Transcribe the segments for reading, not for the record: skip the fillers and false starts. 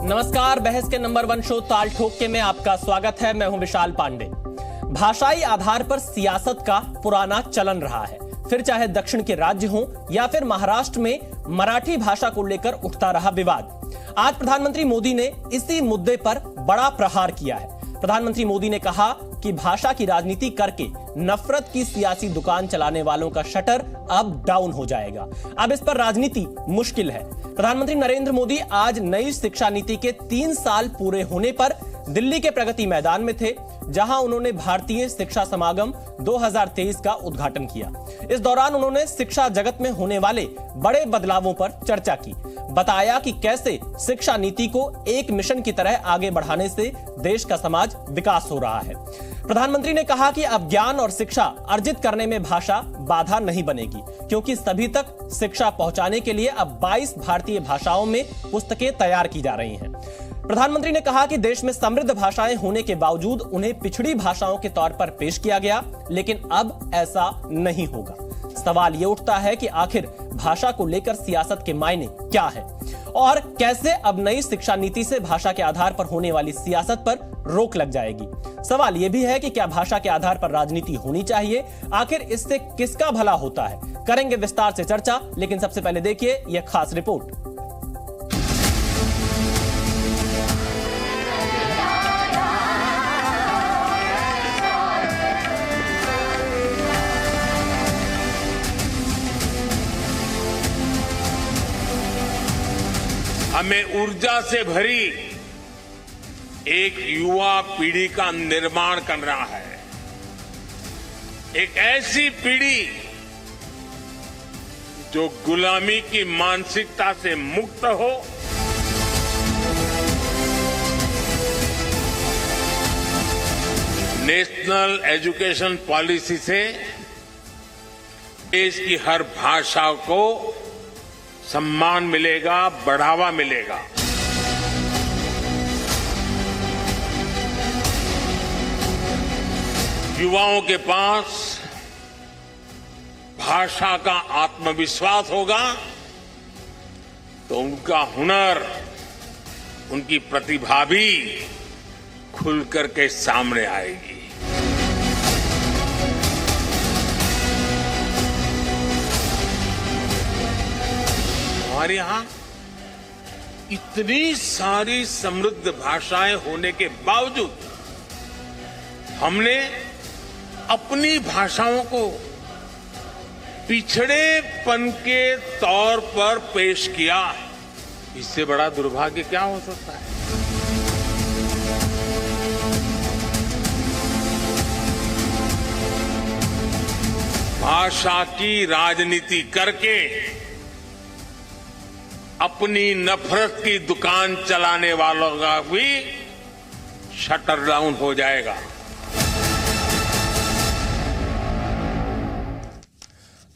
नमस्कार, बहस के नंबर 1 शो ताल ठोक के में आपका स्वागत है। मैं हूं विशाल पांडे। भाषाई आधार पर सियासत का पुराना चलन रहा है, फिर चाहे दक्षिण के राज्य हों या फिर महाराष्ट्र में मराठी भाषा को लेकर उठता रहा विवाद। आज प्रधानमंत्री मोदी ने इसी मुद्दे पर बड़ा प्रहार किया है। प्रधानमंत्री मोदी ने कहा कि भाषा की राजनीति करके नफरत की सियासी दुकान चलाने वालों का शटर अब डाउन हो जाएगा। अब इस पर राजनीति मुश्किल है। प्रधानमंत्री नरेंद्र मोदी आज नई शिक्षा नीति के 3 साल पूरे होने पर दिल्ली के प्रगति मैदान में थे, जहां उन्होंने भारतीय शिक्षा समागम 2023 का उद्घाटन किया। इस दौरान उन्होंने शिक्षा जगत में होने वाले बड़े बदलावों पर चर्चा की, बताया कि कैसे शिक्षा नीति को एक मिशन की तरह आगे बढ़ाने से देश का समाज विकास हो रहा है। प्रधानमंत्री ने कहा कि अब ज्ञान और शिक्षा अर्जित करने में भाषा बाधा नहीं बनेगी, क्योंकि सभी तक शिक्षा पहुंचाने के लिए अब 22 भारतीय भाषाओं में पुस्तकें तैयार की जा रही हैं। प्रधानमंत्री ने कहा कि देश में समृद्ध भाषाएं होने के बावजूद उन्हें पिछड़ी भाषाओं के तौर पर पेश किया गया, लेकिन अब ऐसा नहीं होगा। सवाल यह उठता है कि आखिर भाषा को लेकर सियासत के मायने क्या है और कैसे अब नई शिक्षा नीति से भाषा के आधार पर होने वाली सियासत पर रोक लग जाएगी। सवाल यह भी है कि क्या भाषा के आधार पर राजनीति होनी चाहिए, आखिर इससे किसका भला होता है। करेंगे विस्तार से चर्चा, लेकिन सबसे पहले देखिए यह खास रिपोर्ट। हमें ऊर्जा से भरी एक युवा पीढ़ी का निर्माण करना है। एक ऐसी पीढ़ी जो गुलामी की मानसिकता से मुक्त हो, नेशनल एजुकेशन पॉलिसी से देश की हर भाषा को सम्मान मिलेगा, बढ़ावा मिलेगा। युवाओं के पास भाषा का आत्मविश्वास होगा तो उनका हुनर, उनकी प्रतिभा भी खुल करके सामने आएगी। हमारे यहां इतनी सारी समृद्ध भाषाएं होने के बावजूद हमने अपनी भाषाओं को पिछड़ेपन के तौर पर पेश किया। इससे बड़ा दुर्भाग्य क्या हो सकता है। भाषा की राजनीति करके अपनी नफरत की दुकान चलाने वालों का भी शटर डाउन हो जाएगा।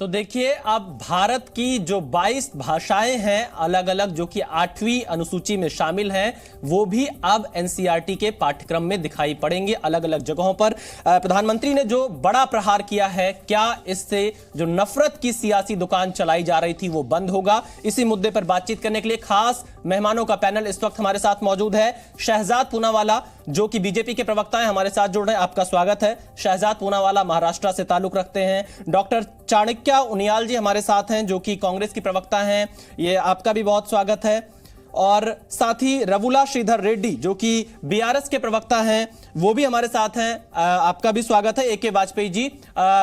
तो देखिए, अब भारत की जो 22 भाषाएं हैं अलग अलग, जो कि 8वीं अनुसूची में शामिल हैं, वो भी अब एनसीईआरटी के पाठ्यक्रम में दिखाई पड़ेंगे अलग अलग जगहों पर। प्रधानमंत्री ने जो बड़ा प्रहार किया है, क्या इससे जो नफरत की सियासी दुकान चलाई जा रही थी वो बंद होगा? इसी मुद्दे पर बातचीत करने के लिए खास मेहमानों का पैनल इस वक्त हमारे साथ मौजूद है। शहजाद पूनावाला, जो कि बीजेपी के प्रवक्ता हैं, हमारे साथ जुड़ रहे हैं। आपका स्वागत है। शहजाद पूनावाला महाराष्ट्र से ताल्लुक रखते हैं। डॉक्टर चाणक्या उनियाल जी हमारे साथ हैं, जो कि कांग्रेस की प्रवक्ता हैं, ये आपका भी बहुत स्वागत है। और साथ ही रवुला श्रीधर रेड्डी, जो कि बीआरएस के प्रवक्ता हैं, वो भी हमारे साथ हैं, आपका भी स्वागत है। AK वाजपेयी जी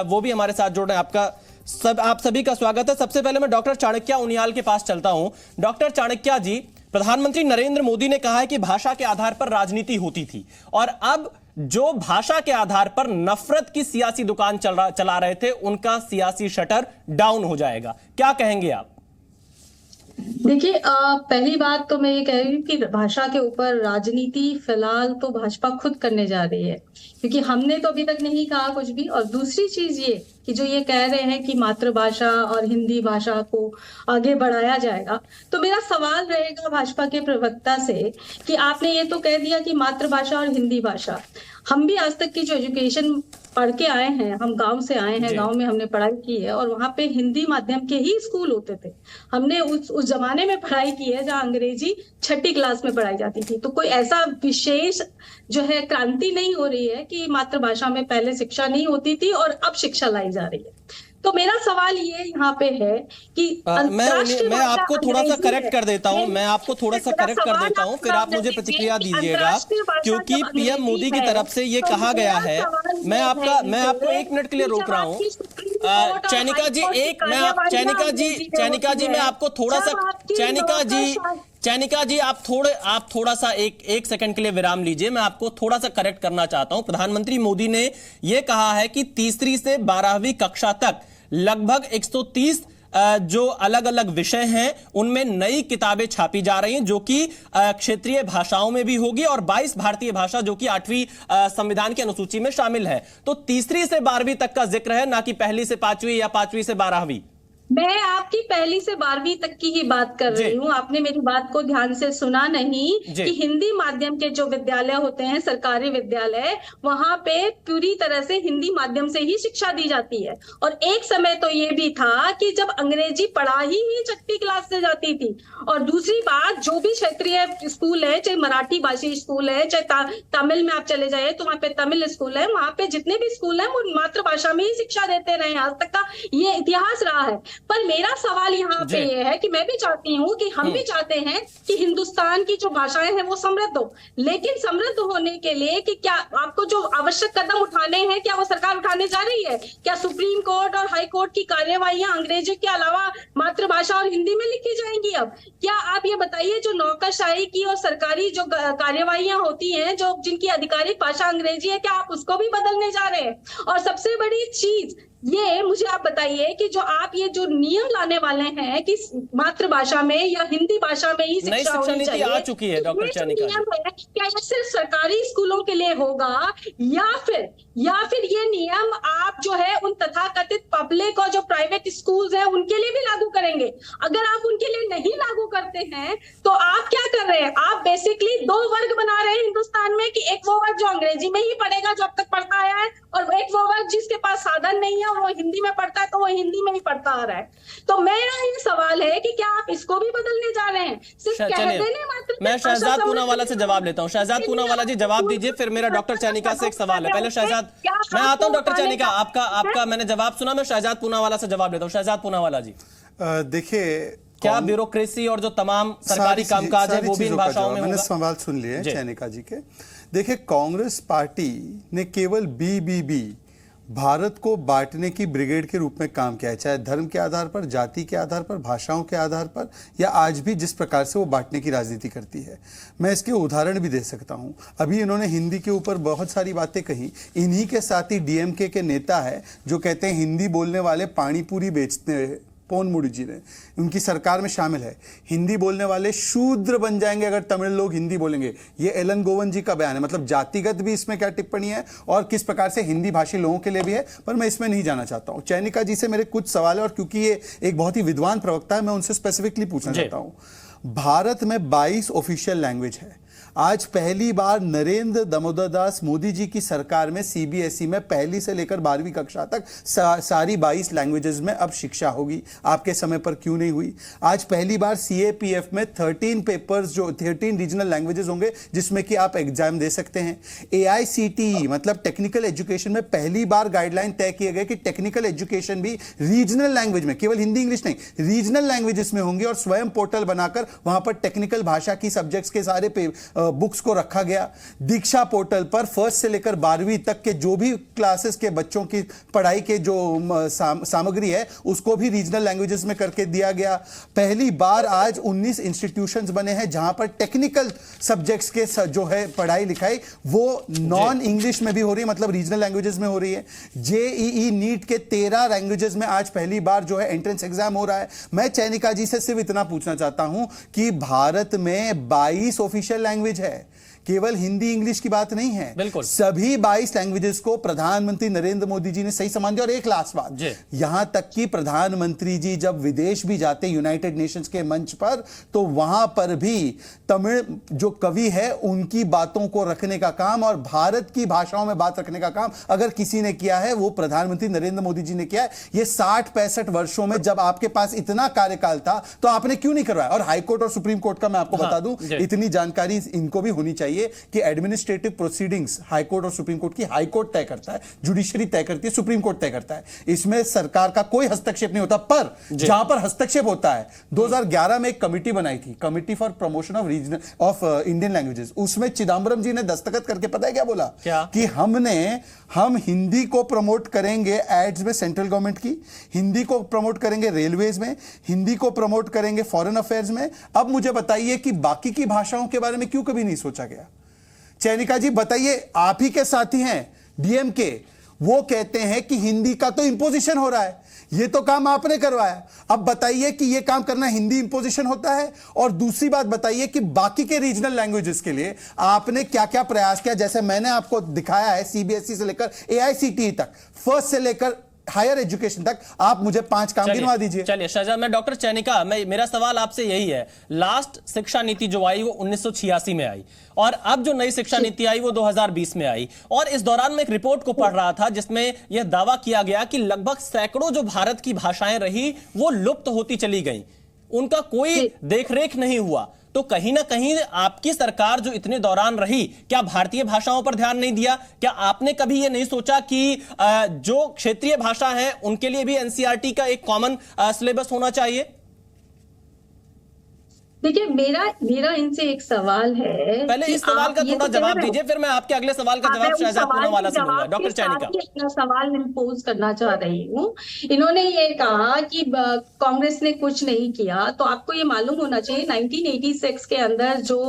वो भी हमारे साथ जुड़ रहे हैं। आप सभी का स्वागत है। सबसे पहले मैं डॉक्टर चाणक्या उनियाल के पास चलता हूं। डॉक्टर चाणक्या जी, प्रधानमंत्री नरेंद्र मोदी ने कहा है कि भाषा के आधार पर राजनीति होती थी, और अब जो भाषा के आधार पर नफरत की सियासी दुकान चला रहे थे, उनका सियासी शटर डाउन हो जाएगा। क्या कहेंगे आप? देखिए, पहली बात तो मैं ये कह रही हूँ कि भाषा के ऊपर राजनीति फिलहाल तो भाजपा खुद करने जा रही है, क्योंकि हमने तो अभी तक नहीं कहा कुछ भी। और दूसरी चीज ये कि जो ये कह रहे हैं कि मातृभाषा और हिंदी भाषा को आगे बढ़ाया जाएगा, तो मेरा सवाल रहेगा भाजपा के प्रवक्ता से कि आपने ये तो कह दिया कि मातृभाषा और हिंदी भाषा, हम भी आज तक की जो एजुकेशन पढ़ के आए हैं, हम गांव से आए हैं, गांव में हमने पढ़ाई की है और वहां पे हिंदी माध्यम के ही स्कूल होते थे। हमने उस जमाने में पढ़ाई की है जहां अंग्रेजी 6ठी क्लास में पढ़ाई जाती थी। तो कोई ऐसा विशेष जो है क्रांति नहीं हो रही है कि मातृभाषा में पहले शिक्षा नहीं होती थी और अब शिक्षा लाई जा रही है। तो मेरा सवाल ये यहाँ पे है कि मैं आपको थोड़ा सा करेक्ट कर देता हूँ, मैं आपको थोड़ा सा करेक्ट कर देता हूँ, फिर आप मुझे प्रतिक्रिया दीजिएगा, क्योंकि पीएम मोदी की तरफ से ये कहा गया है। मैं आपको 1 मिनट के लिए रोक रहा हूँ। चैनिका जी, चैनिका जी मैं आपको थोड़ा सा, चैनिका जी आप थोड़ा सा एक सेकंड के लिए विराम लीजिए। मैं आपको थोड़ा सा करेक्ट करना चाहता हूं। प्रधानमंत्री मोदी ने यह कहा है कि तीसरी से 12वीं कक्षा तक लगभग 130 जो अलग अलग विषय हैं उनमें नई किताबें छापी जा रही हैं, जो कि क्षेत्रीय भाषाओं में भी होगी और 22 भारतीय भाषा जो कि 8वीं संविधान की अनुसूची में शामिल है। तो तीसरी से 12वीं तक का जिक्र है, ना कि पहली से 5वीं या 5वीं से 12वीं। मैं आपकी पहली से 12वीं तक की ही बात कर रही हूँ। आपने मेरी बात को ध्यान से सुना नहीं कि हिंदी माध्यम के जो विद्यालय होते हैं, सरकारी विद्यालय, वहां पे पूरी तरह से हिंदी माध्यम से ही शिक्षा दी जाती है। और एक समय तो ये भी था कि जब अंग्रेजी पढ़ाई ही 6ठी क्लास से जाती थी। और दूसरी बात, जो भी क्षेत्रीय स्कूल है, चाहे मराठी भाषी स्कूल है, चाहे तमिल में आप चले जाइए तो वहां पे तमिल स्कूल है, वहां पे जितने भी स्कूल है वो मातृभाषा में ही शिक्षा देते रहे, आज तक का ये इतिहास रहा है। पर मेरा सवाल यहाँ पे ये है कि मैं भी चाहती हूँ कि हम भी चाहते हैं कि हिंदुस्तान की जो भाषाएं हैं वो समृद्ध हो, लेकिन समृद्ध होने के लिए कि क्या आपको जो आवश्यक कदम उठाने हैं, क्या वो सरकार उठाने जा रही है? क्या सुप्रीम कोर्ट और हाई कोर्ट की कार्यवाहियां अंग्रेजी के अलावा मातृभाषा और हिंदी में लिखी जाएंगी? अब क्या आप ये बताइए, जो नौकरशाही की और सरकारी जो कार्यवाहियां होती हैं, जो जिनकी आधिकारिक भाषा अंग्रेजी है, क्या आप उसको भी बदलने जा रहे हैं? और सबसे बड़ी चीज ये मुझे आप बताइए कि जो आप ये जो नियम लाने वाले हैं कि मातृभाषा में या हिंदी भाषा में ही शिक्षा होनी चाहिए, आ चुकी है डॉक्टर चैनिका, क्या ये सिर्फ सरकारी स्कूलों के लिए होगा या फिर ये नियम आप जो है उन तथाकथित पब्लिक और जो प्राइवेट स्कूल्स हैं उनके लिए भी लागू करेंगे? अगर आप उनके लिए नहीं लागू करते हैं तो आप क्या कर रहे हैं? आप बेसिकली 2 वर्ग बना रहे हैं हिंदुस्तान में, कि एक वो वर्ग जो अंग्रेजी में ही पढ़ेगा, जो अब तक पढ़ता आया है, और एक वो वर्ग जिसके पास साधन नहीं है, वो हिंदी में पढ़ता है तो वो हिंदी में ही पढ़ता आ रहा है। तो मेरा ये सवाल है कि क्या आप इसको भी बदलने जा रहे हैं? सिर्फ कह देने मात्र। मैं शहजाद पूनावाला से जवाब लेता हूं। शहजाद पूनावाला जी जवाब दीजिए, फिर मेरा डॉक्टर चैनिका से एक सवाल है। पहले शहजाद, मैं आता हूं डॉक्टर चैनिका, आपका मैंने जवाब सुना, मैं शहजाद पूनावाला से जवाब लेता हूं। शहजाद पूनावाला जी, देखिए, क्या ब्यूरोक्रेसी और जो तमाम सरकारी कामकाज है वो भी इन भाषाओं में होगा? मैंने सवाल सुन लिए चैनिका जी के। देखिए, कांग्रेस पार्टी ने केवल बीबीबी, भारत को बांटने की ब्रिगेड के रूप में काम किया है, चाहे धर्म के आधार पर, जाति के आधार पर, भाषाओं के आधार पर, या आज भी जिस प्रकार से वो बांटने की राजनीति करती है। मैं इसके उदाहरण भी दे सकता हूं। अभी इन्होंने हिंदी के ऊपर बहुत सारी बातें कही। इन्हीं के साथ ही डीएमके के नेता है जो कहते हैं हिंदी बोलने वाले पानी पूरी बेचते हैं, पोन मुड़ी जी ने, उनकी सरकार में शामिल है। हिंदी बोलने वाले शूद्र बन जाएंगे अगर तमिल लोग हिंदी बोलेंगे, ये एलन गोवन जी का बयान है। मतलब जातिगत भी इसमें क्या टिप्पणी है और किस प्रकार से हिंदी भाषी लोगों के लिए भी है, पर मैं इसमें नहीं जाना चाहता हूं। चैनिका जी से मेरे कुछ सवाल है और क्योंकि ये एक बहुत ही विद्वान प्रवक्ता है, मैं उनसे स्पेसिफिकली पूछना चाहता हूं। भारत में 22 ऑफिशियल लैंग्वेज है। आज पहली बार नरेंद्र दामोदर दास मोदी जी की सरकार में सीबीएसई में पहली से लेकर 12वीं कक्षा तक सारी 22 लैंग्वेजेस में अब शिक्षा होगी। आपके समय पर क्यों नहीं हुई? आज पहली बार सीएपीएफ में 13 पेपर्स, जो 13 रीजनल लैंग्वेजेस होंगे जिसमें कि आप एग्जाम दे सकते हैं। एआईसीटीई मतलब टेक्निकल एजुकेशन में पहली बार गाइडलाइन तय किए गए कि टेक्निकल एजुकेशन भी रीजनल लैंग्वेज में, केवल हिंदी इंग्लिश नहीं, रीजनल लैंग्वेजेस में होंगी और स्वयं पोर्टल बनाकर वहां पर टेक्निकल भाषा की सब्जेक्ट्स के सारे बुक्स को रखा गया। दीक्षा पोर्टल पर 1st से लेकर 12वीं तक के जो भी क्लासेस के बच्चों की पढ़ाई के जो सामग्री है उसको भी रीजनल लैंग्वेजेस में करके दिया गया। पहली बार आज 19 इंस्टीट्यूशंस बने हैं जहां पर टेक्निकल सब्जेक्ट्स के जो है पढ़ाई लिखाई वो नॉन इंग्लिश में भी हो रही है, मतलब रीजनल लैंग्वेजेस में हो रही है। जेईई नीट के 13 लैंग्वेजेस में आज पहली बार जो है एंट्रेंस एग्जाम हो रहा है। मैं चैनिका जी से सिर्फ इतना पूछना चाहता हूं कि भारत में 22 ऑफिशियल लैंग्वेज है, केवल हिंदी इंग्लिश की बात नहीं है, बिल्कुल सभी 22 लैंग्वेजेस को प्रधानमंत्री नरेंद्र मोदी जी ने सही सम्मान दिया। और एक लास्ट बात, यहां तक कि प्रधानमंत्री जी जब विदेश भी जाते यूनाइटेड नेशंस के मंच पर, तो वहां पर भी तमिल जो कवि है उनकी बातों को रखने का काम और भारत की भाषाओं में बात रखने का काम अगर किसी ने किया है वो प्रधानमंत्री नरेंद्र मोदी जी ने किया है। ये 60-65 वर्षों में जब आपके पास इतना कार्यकाल था तो आपने क्यों नहीं करवाया? और हाईकोर्ट और सुप्रीम कोर्ट का मैं आपको बता दूं, इतनी जानकारी इनको भी होनी चाहिए कि एडमिनिस्ट्रेटिव प्रोसीडिंग्स हाईकोर्ट और सुप्रीम कोर्ट की, हाईकोर्ट तय करता है, जुडिशरी तय करती है, सुप्रीम कोर्ट तय करता है, इसमें सरकार का कोई हस्तक्षेप नहीं होता। पर जहां पर हस्तक्षेप होता है, 2011 में एक कमिटी बनाई थी, committee for promotion of regional of Indian languages, उसमें चिदम्बरम जी ने दस्तखत करके पता है क्या बोला? कि हम हिंदी को प्रमोट करेंगे एड्स में सेंट्रल गवर्नमेंट की, हिंदी को प्रमोट करेंगे रेलवेज में, हिंदी को प्रमोट करेंगे फॉरेन अफेयर्स में। अब मुझे बताइए कि बाकी की भाषाओं के बारे में क्यों कभी नहीं सोचा गया? चैनिका जी बताइए, आप ही के साथी हैं डीएमके, वो कहते हैं कि हिंदी का तो इंपोजिशन हो रहा है, ये तो काम आपने करवाया। अब बताइए कि ये काम करना हिंदी इंपोजिशन होता है? और दूसरी बात बताइए कि बाकी के रीजनल लैंग्वेजेस के लिए आपने क्या क्या प्रयास किया? जैसे मैंने आपको दिखाया है, सीबीएसई से लेकर एआईसीटीई तक, फर्स्ट से लेकर हायर एजुकेशन तक, आप मुझे 5 काम गिनवा दीजिए। चलिए शाहजहां, मैं डॉक्टर चैनिका, मेरा सवाल आपसे यही है, लास्ट शिक्षा नीति जो आई वो 1986 में आई और अब जो नई शिक्षा नीति आई वो 2020 में आई, और इस दौरान मैं एक रिपोर्ट को पढ़ रहा था जिसमें यह दावा किया गया कि लगभग सैकड़ों जो भारत की भाषाएं रही वो लुप्त होती चली गई, उनका कोई देखरेख नहीं हुआ। तो कहीं ना कहीं आपकी सरकार जो इतने दौरान रही, क्या भारतीय भाषाओं पर ध्यान नहीं दिया? क्या आपने कभी यह नहीं सोचा कि जो क्षेत्रीय भाषा है उनके लिए भी एनसीईआरटी का एक कॉमन सिलेबस होना चाहिए? देखिए, मेरा इनसे एक सवाल है, पहले इस सवाल का थोड़ा जवाब दीजिए, फिर मैं आपके अगले सवाल का जवाब शाहजहां पूनावाला से लूंगा। डॉक्टर चैनिका, अपना सवाल इंपोज करना चाह रही हूँ। इन्होंने ये कहा कि कांग्रेस ने कुछ नहीं किया, तो आपको ये मालूम होना चाहिए 1986 के अंदर जो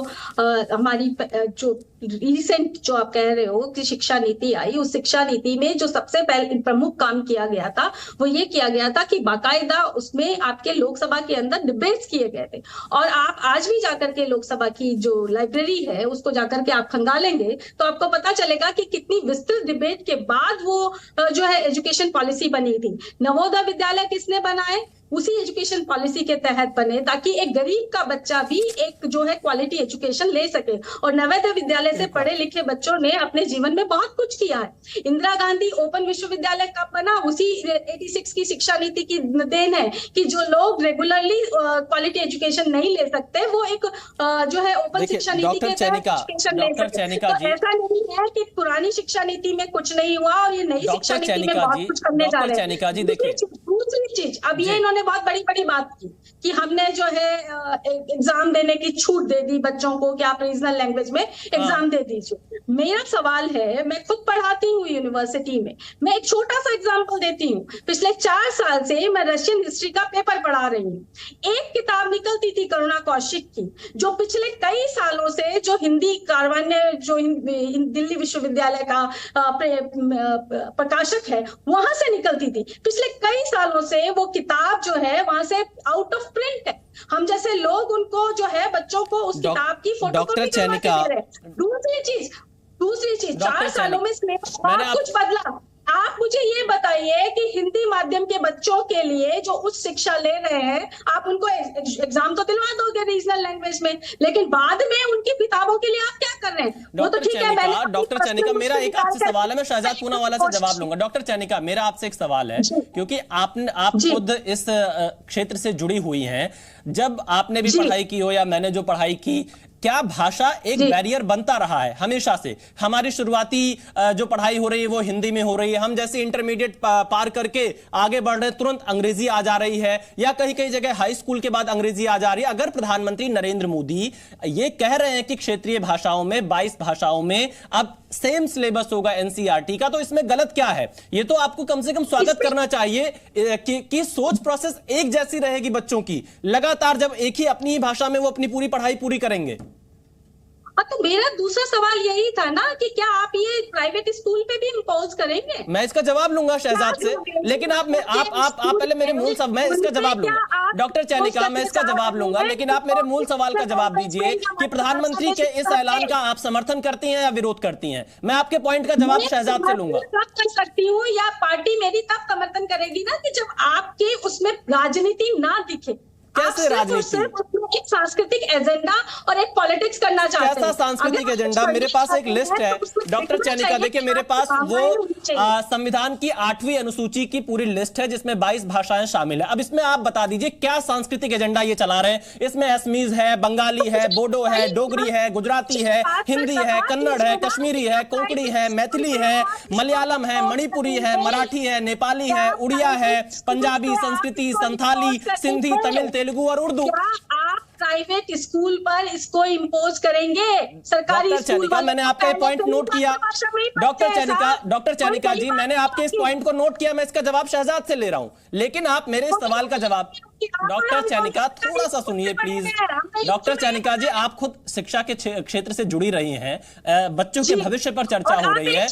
हमारी जो रिसेंट जो आप कह रहे हो कि शिक्षा नीति आई, उस शिक्षा नीति में जो सबसे पहले प्रमुख काम किया गया था वो ये किया गया था कि बाकायदा उसमें आपके लोकसभा के अंदर डिबेट्स किए गए थे। और आप आज भी जाकर के लोकसभा की जो लाइब्रेरी है उसको जाकर के आप खंगालेंगे तो आपको पता चलेगा कि कितनी विस्तृत डिबेट के बाद वो जो है एजुकेशन पॉलिसी बनी थी। नवोदय विद्यालय किसने बनाए? उसी एजुकेशन पॉलिसी के तहत बने, ताकि एक गरीब का बच्चा भी एक जो है क्वालिटी एजुकेशन ले सके। और नवोदय विद्यालय से पढ़े लिखे बच्चों ने अपने जीवन में बहुत कुछ किया है। इंदिरा गांधी ओपन विश्वविद्यालय कब बना? उसी 86 की शिक्षा नीति की देन है कि जो लोग रेगुलरली क्वालिटी एजुकेशन नहीं ले सकते वो एक जो है ओपन शिक्षा नीति के तहत एजुकेशन ले सकते। तो ऐसा नहीं है कि पुरानी शिक्षा नीति में कुछ नहीं हुआ और ये नई शिक्षा नीति में बहुत कुछ करने जा रहे हैं। दूसरी चीज, अब ये इन्होंने बहुत बड़ी बात की कि हमने जो है एग्जाम देने की छूट दे दी बच्चों को कि आप रीजनल लैंग्वेज में एग्जाम दे दीजिए। मेरा सवाल है, मैं खुद पढ़ाती हूँ यूनिवर्सिटी में, मैं एक छोटा सा एग्जाम्पल देती हूँ। पिछले 4 साल से मैं रशियन हिस्ट्री का पेपर पढ़ा रही हूँ। एक किताब निकलती थी करुणा कौशिक की, जो पिछले कई सालों से जो हिंदी कारवान्य जो दिल्ली विश्वविद्यालय का प्रकाशक है वहां से निकलती थी। पिछले कई सालों से वो किताब जो है वहां से आउट ऑफ प्रिंट है। हम जैसे लोग उनको जो है बच्चों को उस किताब की फोटोकॉपी करवा के दे रहे हैं। दूसरी चीज 4 सालों में सिलेबस बहुत कुछ बदला। आप मुझे ये बताइए कि हिंदी माध्यम के बच्चों के लिए जो उच्च शिक्षा ले रहे हैं, आप उनको एग्जाम तो दिलवा दोगे रीजनल लैंग्वेज में, लेकिन बाद में उनकी किताबों के लिए आप क्या कर रहे हैं? वो तो ठीक है। डॉक्टर चैनिका, मेरा एक आपसे सवाल है, मैं शाहजहां पूनावाला से जवाब लूंगा। डॉक्टर चैनिका, मेरा आपसे एक सवाल है, क्योंकि आप खुद इस क्षेत्र से जुड़ी हुई हैं, जब आपने भी पढ़ाई की हो या मैंने जो पढ़ाई की, क्या भाषा एक बैरियर बनता रहा है हमेशा से? हमारी शुरुआती जो पढ़ाई हो रही है वो हिंदी में हो रही है, हम जैसे इंटरमीडिएट पार करके आगे बढ़ रहे तुरंत अंग्रेजी आ जा रही है, या कहीं कहीं जगह हाई स्कूल के बाद अंग्रेजी आ जा रही है। अगर प्रधानमंत्री नरेंद्र मोदी ये कह रहे हैं कि क्षेत्रीय भाषाओं में 22 भाषाओं में अब सेम सिलेबस होगा एनसीईआरटी का, तो इसमें गलत क्या है? ये तो आपको कम से कम स्वागत करना चाहिए कि सोच प्रोसेस एक जैसी रहेगी बच्चों की, लगातार जब एक ही अपनी भाषा में वो अपनी पूरी पढ़ाई पूरी करेंगे। तो मेरा दूसरा सवाल यही था ना कि क्या आप ये प्राइवेट स्कूल पे भी इम्पोज करेंगे? मैं इसका जवाब लूंगा शहजाद से, लेकिन आप पहले मेरे मूल सवाल, मैं इसका जवाब लूंगा डॉक्टर चैनिका, मैं इसका जवाब लूंगा, लेकिन आप मेरे मूल सवाल का जवाब दीजिए कि प्रधानमंत्री के इस ऐलान का आप समर्थन करती हैं या विरोध करती हैं? मैं आपके पॉइंट का जवाब शहजाद से लूंगा। कर सकती हूँ, या पार्टी मेरी तब समर्थन करेगी ना कि जब आपके उसमें राजनीति ना दिखे। कैसे राजनीति? एक सांस्कृतिक एजेंडा और एक पॉलिटिक्स करना चाहते हैं। कैसा सांस्कृतिक एजेंडा? मेरे पास एक लिस्ट है डॉक्टर चैनिका, देखिए मेरे पास वो संविधान की 8वीं अनुसूची की पूरी लिस्ट है जिसमें 22 भाषाएं शामिल है। अब इसमें आप बता दीजिए क्या सांस्कृतिक एजेंडा ये चला रहे हैं? इसमें असमीज है, बंगाली है, बोडो है, डोगरी है, गुजराती है, हिंदी है, कन्नड़ है, कश्मीरी है, कोंकणी है, मैथिली है, मलयालम है, मणिपुरी है, मराठी है, नेपाली है, उड़िया है, पंजाबी, संस्कृति, संथाली, सिंधी, तमिल, तेलुगु और उर्दू। आप प्राइवेट स्कूल पर इसको इम्पोज करेंगे? सरकारी स्कूल पर? मैंने आपका ये पॉइंट नोट किया डॉक्टर चैनिका जी, मैंने आपके इस पॉइंट को नोट किया, मैं इसका जवाब शहजाद से ले रहा हूं, लेकिन आप मेरे इस सवाल का जवाब डॉक्टर चैनिका थोड़ा सा सुनिए प्लीज। डॉक्टर चैनिका जी, आप खुद शिक्षा के क्षेत्र से जुड़ी रही हैं, बच्चों के भविष्य पर चर्चा हो रही है।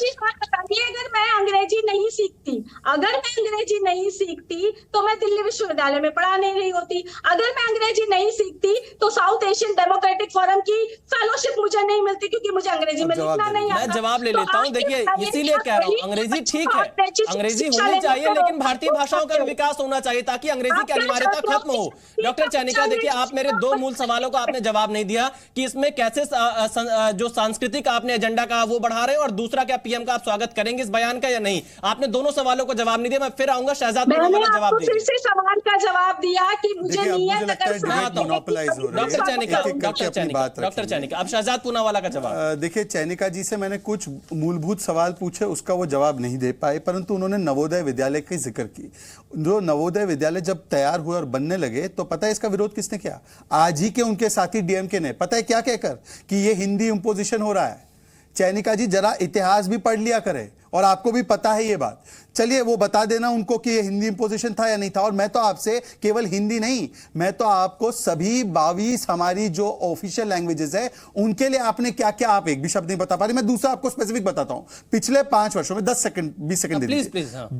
अगर मैं अंग्रेजी नहीं सीखती तो मैं दिल्ली विश्वविद्यालय में पढ़ाने नहीं होती। अगर मैं अंग्रेजी नहीं सीखती तो साउथ एशियन डेमोक्रेटिक फोरम की फेलोशिप मुझे नहीं मिलती, क्योंकि मुझे अंग्रेजी में लिखना नहीं आता। मैं जवाब ले लेता हूं, देखिए इसीलिए कह रहा हूं अंग्रेजी ठीक है, अंग्रेजी होनी चाहिए, लेकिन भारतीय भाषाओं का विकास होना चाहिए ताकि अंग्रेजी की अनिवार्यता खत्म हो। डॉक्टर चैनिका, देखिए आप मेरे 2 मूल सवालों का आपने जवाब नहीं दिया कि इसमें कैसे जो सांस्कृतिक आपने एजेंडा का वो बढ़ा रहे हैं, और दूसरा क्या पीएम का आप स्वागत करेंगे इस बयान का या नहीं? आपने दोनों सवालों को जवाब नहीं दिया। मैं फिर आऊंगा शहजाद, मैंने आपको फिर से सवाल का जवाब दिया कि मुझे डॉक्टर चैनिका, अब शहजाद पूनावाला का जवाब। देखिए चैनिका जी से मैंने कुछ मूलभूत सवाल पूछे, उसका वो जवाब नहीं दे पाए, परंतु उन्होंने नवोदय विद्यालय का जिक्र की। जो नवोदय विद्यालय जब तैयार हुए और बनने लगे तो पता है इसका विरोध किसने किया? आज ही के उनके साथी डीएमके ने। पता है क्या कहकर? कि ये हिंदी इंपोजिशन हो रहा है। चैनिका जी जरा इतिहास भी पढ़ लिया करें, और आपको भी पता है ये बात। चलिए वो बता देना उनको कि ये हिंदी इंपोजिशन था या नहीं था। और मैं तो आपसे केवल हिंदी नहीं, मैं तो आपको सभी 22 हमारी जो ऑफिशियल लैंग्वेजेस है उनके लिए आपने क्या क्या, आप एक भी शब्द नहीं बता पा रहे। मैं दूसरा आपको स्पेसिफिक बताता हूं। पिछले 5 वर्षों में 20 सेकंड प्लीज।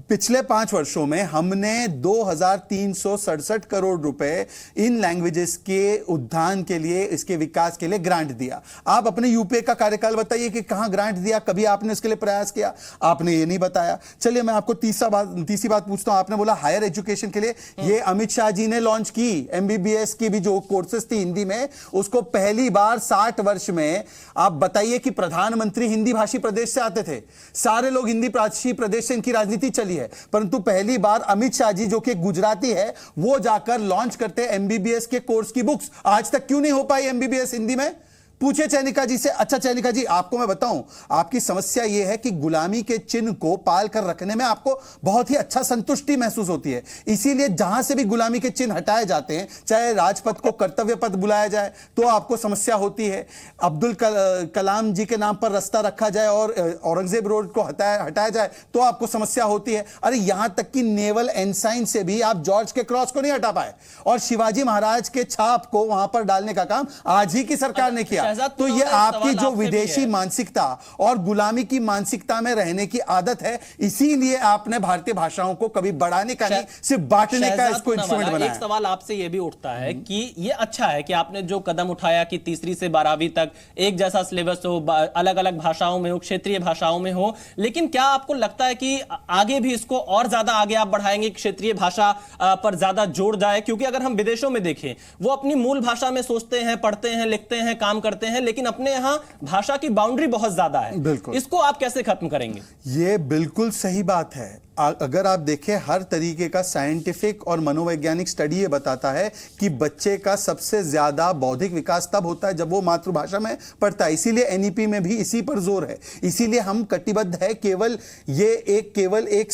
पिछले 5 वर्षों में हमने 2367 करोड़ रुपए इन लैंग्वेजेस के उत्थान के लिए, इसके विकास के लिए ग्रांट दिया। आप अपने यूपीए का कार्यकाल बताइए कि कहां ग्रांट दिया, कभी आपने उसके लिए प्रयास किया? आपने ये नहीं बताया। चलिए मैं आपको तीसरी बात पूछता हूं। आपने बोला हायर एजुकेशन के लिए ये अमित शाह जी ने लॉन्च की, एमबीबीएस की भी जो कोर्सेज थी हिंदी में, उसको पहली बार 60 वर्ष में। आप बताइए कि प्रधानमंत्री हिंदी भाषी प्रदेश से आते थे, सारे लोग हिंदी भाषी प्रदेश से इनकी राजनीति चली है, परंतु पहली बार अमित शाह जी जो कि गुजराती है वो जाकर लॉन्च करते एमबीबीएस के कोर्स की बुक्स। आज तक क्यों नहीं हो पाई एमबीबीएस हिंदी में? पूछे चैनिका जी से। अच्छा चैनिका जी, आपको मैं बताऊं, आपकी समस्या यह है कि गुलामी के चिन्ह को पाल कर रखने में आपको बहुत ही अच्छा संतुष्टि महसूस होती है। इसीलिए जहां से भी गुलामी के चिन्ह हटाए जाते हैं, चाहे राजपथ को कर्तव्य पथ बुलाया जाए तो आपको समस्या होती है, अब्दुल कलाम जी के नाम पर रास्ता रखा जाए और औरंगजेब रोड को हटाया जाए तो आपको समस्या होती है। अरे यहां तक कि नेवल एनसाइन से भी आप जॉर्ज के क्रॉस को नहीं हटा पाए, और शिवाजी महाराज के छाप को वहां पर डालने का काम आज ही की सरकार ने किया। तो ये आपकी जो विदेशी मानसिकता और गुलामी की मानसिकता में रहने की आदत है, इसीलिए आपने भारतीय भाषाओं को कभी बढ़ाने का नहीं, सिर्फ बांटने का इसको इंस्ट्रूमेंट बनाया। एक सवाल आपसे ये भी उठता है कि ये अच्छा है कि आपने जो कदम उठाया कि तीसरी से 12वीं तक एक जैसा सिलेबस हो, अलग अलग भाषाओं में हो, क्षेत्रीय भाषाओं में हो, लेकिन क्या आपको लगता है कि आगे भी इसको और ज्यादा आगे आप बढ़ाएंगे, क्षेत्रीय भाषा पर ज्यादा जोर जाए? क्योंकि अगर हम विदेशों में देखें, वो अपनी मूल भाषा में सोचते हैं, पढ़ते हैं, लिखते हैं, काम करते हैं, लेकिन अपने यहां भाषा की बाउंड्री बहुत ज्यादा है। इसको आप कैसे खत्म करेंगे? ये बिल्कुल सही बात है। अगर आप देखें, हर तरीके का साइंटिफिक और मनोवैज्ञानिक स्टडी ये बताता है कि बच्चे का सबसे ज्यादा बौद्धिक विकास तब होता है जब वो मातृभाषा में पढ़ता है। इसीलिए एनईपी में भी इसी पर जोर है। इसीलिए हम कटिबद्ध है केवल एक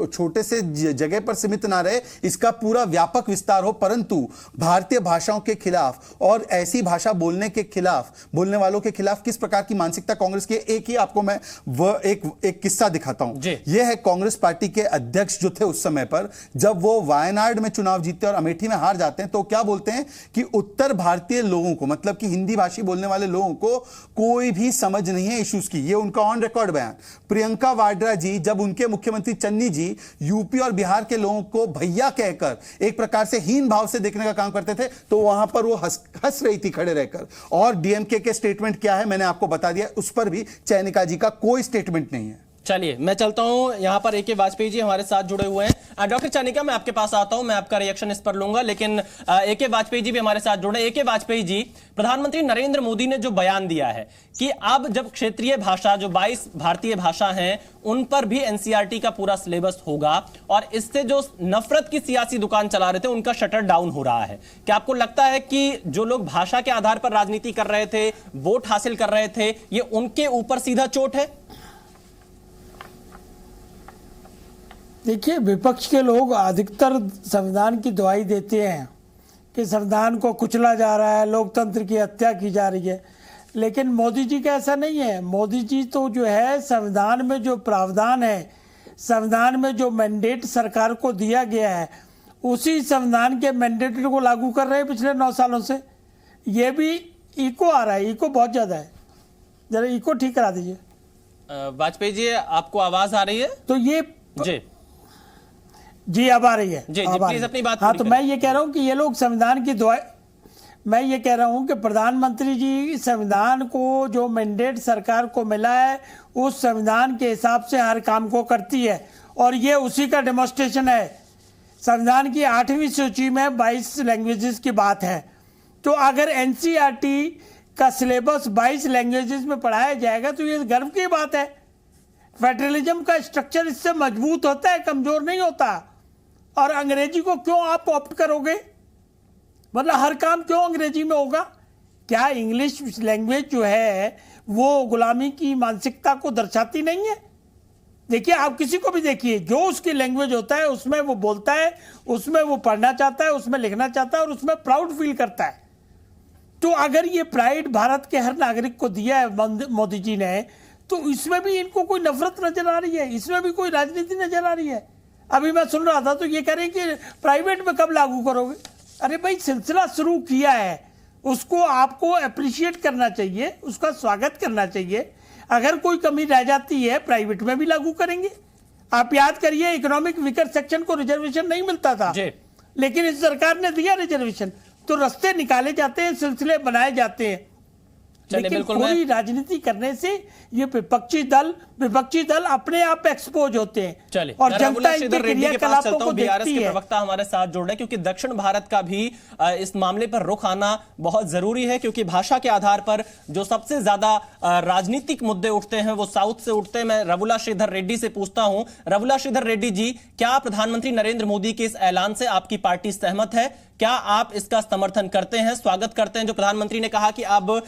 छोटे से जगह पर सीमित ना रहे, इसका पूरा व्यापक विस्तार हो। परंतु भारतीय भाषाओं के खिलाफ और ऐसी भाषा बोलने के खिलाफ, बोलने वालों के खिलाफ किस प्रकार की मानसिकता कांग्रेस की, एक ही आपको मैं एक किस्सा दिखाता हूं। यह है कांग्रेस पार्टी पार्टी के अध्यक्ष जो थे उस समय पर, जब वो वायनाड में चुनाव जीतते और अमेठी में हार जाते हैं, तो क्या बोलते हैं कि उत्तर भारतीय लोगों को, मतलब कि हिंदी भाषी बोलने वाले लोगों को कोई भी समझ नहीं है इश्यूज की। ये उनका ऑन रिकॉर्ड बयान। प्रियंका वाड्रा जी, जब उनके मुख्यमंत्री चन्नी जी यूपी और बिहार के लोगों को भैया कहकर एक प्रकार से हीन भाव से देखने का काम करते थे, तो वहां पर वो हंस रही थी खड़े रहकर। और डीएमके के स्टेटमेंट क्या है मैंने आपको बता दिया, उस पर भी चयनिका जी का कोई स्टेटमेंट नहीं है। चलिए मैं चलता हूं, यहां पर ए.के. वाजपेयी जी हमारे साथ जुड़े हुए हैं। डॉक्टर चयनिका, मैं आपके पास आता हूं, मैं आपका रिएक्शन इस पर लूंगा, लेकिन ए.के. वाजपेयी जी भी हमारे साथ जुड़े। ए.के. वाजपेयी जी, प्रधानमंत्री नरेंद्र मोदी ने जो बयान दिया है कि अब जब क्षेत्रीय भाषा, जो 22 भारतीय भाषा हैं, उन पर भी एनसीईआरटी का पूरा सिलेबस होगा, और इससे जो नफरत की सियासी दुकान चला रहे थे उनका शटर डाउन हो रहा है। क्या आपको लगता है कि जो लोग भाषा के आधार पर राजनीति कर रहे थे, वोट हासिल कर रहे थे, ये उनके ऊपर सीधा चोट है? देखिए, विपक्ष के लोग अधिकतर संविधान की दुहाई देते हैं कि संविधान को कुचला जा रहा है, लोकतंत्र की हत्या की जा रही है, लेकिन मोदी जी का ऐसा नहीं है। मोदी जी तो जो है, संविधान में जो प्रावधान है, संविधान में जो मैंडेट सरकार को दिया गया है, उसी संविधान के मैंडेट को लागू कर रहे हैं पिछले 9 सालों से। ये भी इको आ रहा है, इको बहुत ज़्यादा है, जरा इको ठीक करा दीजिए। वाजपेयी जी, आपको आवाज आ रही है? तो ये जी अब आ रही है जी, प्लीज अपनी बात। हाँ, तो मैं ये कह रहा हूँ कि ये लोग संविधान की दुआ, मैं ये कह रहा हूँ कि प्रधानमंत्री जी संविधान को जो मैंडेट सरकार को मिला है, उस संविधान के हिसाब से हर काम को करती है, और ये उसी का डेमोन्स्ट्रेशन है। संविधान की 8वीं सूची में 22 लैंग्वेजेस की बात है, तो अगर एनसीईआरटी का सिलेबस 22 लैंग्वेजेस में पढ़ाया जाएगा तो ये गर्व की बात है। फेडरलिज्म का स्ट्रक्चर इससे मजबूत होता है, कमजोर नहीं होता। और अंग्रेजी को क्यों आप ऑप्ट करोगे? मतलब हर काम क्यों अंग्रेजी में होगा? क्या इंग्लिश लैंग्वेज जो है वो गुलामी की मानसिकता को दर्शाती नहीं है? देखिए, आप किसी को भी देखिए, जो उसकी लैंग्वेज होता है उसमें वो बोलता है, उसमें वो पढ़ना चाहता है, उसमें लिखना चाहता है, और उसमें प्राउड फील करता है। तो अगर ये प्राइड भारत के हर नागरिक को दिया है मोदी जी ने, तो इसमें भी इनको कोई नफरत नजर आ रही है, इसमें भी कोई राजनीति नजर आ रही है। अभी मैं सुन रहा था तो ये कह रहे हैं कि प्राइवेट में कब लागू करोगे? अरे भाई, सिलसिला शुरू किया है, उसको आपको अप्रिशिएट करना चाहिए, उसका स्वागत करना चाहिए। अगर कोई कमी रह जाती है, प्राइवेट में भी लागू करेंगे। आप याद करिए, इकोनॉमिक वीकर सेक्शन को रिजर्वेशन नहीं मिलता था, लेकिन इस सरकार ने दिया रिजर्वेशन। तो रास्ते निकाले जाते हैं, सिलसिले बनाए जाते हैं, लेकिन कोई राजनीति करने से ये विपक्षी दल अपने आप एक्सपोज होते हैं, और जनता इनके क्रियाकलापों को देखती है। प्रवक्ता हमारे साथ जुड़ रहे हैं, क्योंकि दक्षिण भारत का भी इस मामले पर रुख आना बहुत जरूरी है, क्योंकि भाषा के आधार पर जो सबसे ज्यादा राजनीतिक मुद्दे उठते हैं वो साउथ से उठते हैं। मैं रघुला श्रीधर रेड्डी से पूछता हूं। रघुला श्रीधर रेड्डी जी, क्या प्रधानमंत्री नरेंद्र मोदी के इस ऐलान से आपकी पार्टी सहमत है? क्या आप इसका समर्थन करते हैं, स्वागत करते हैं, जो प्रधानमंत्री ने कहा कि अब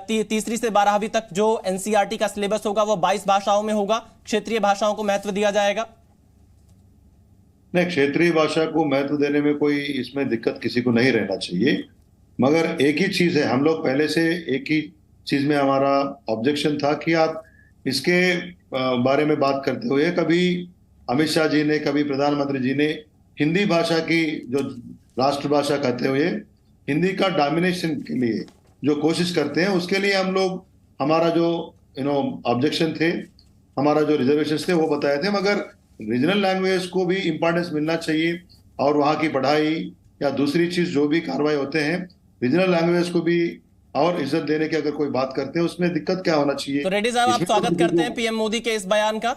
तीसरी से 12वीं तक जो एनसीईआरटी का सिलेबस होगा वो 22 भाषाओं में होगा, क्षेत्रीय भाषाओं को महत्व दिया जाएगा? नहीं, क्षेत्रीय भाषा को महत्व देने में कोई इसमें दिक्कत किसी को नहीं रहना चाहिए, मगर एक ही चीज है, हम लोग पहले से एक ही चीज में हमारा ऑब्जेक्शन था कि आप इसके बारे में बात करते हुए कभी अमित शाह जी ने, कभी प्रधानमंत्री जी ने हिंदी भाषा की जो राष्ट्रभाषा कहते हुए हिंदी का डोमिनेशन के लिए जो कोशिश करते हैं, उसके लिए हम लोग, हमारा जो ऑब्जेक्शन थे, हमारा जो रिजर्वेशन थे वो बताए थे, मगर रीजनल लैंग्वेज को भी इंपॉर्टेंस मिलना चाहिए, और वहाँ की पढ़ाई या दूसरी चीज जो भी कार्रवाई होते हैं, रीजनल लैंग्वेज को भी और इज्जत देने की अगर कोई बात करते हैं, उसमें दिक्कत क्या होना चाहिए? तो रेड्डी साहब, आप स्वागत करते हैं पीएम मोदी के इस बयान का?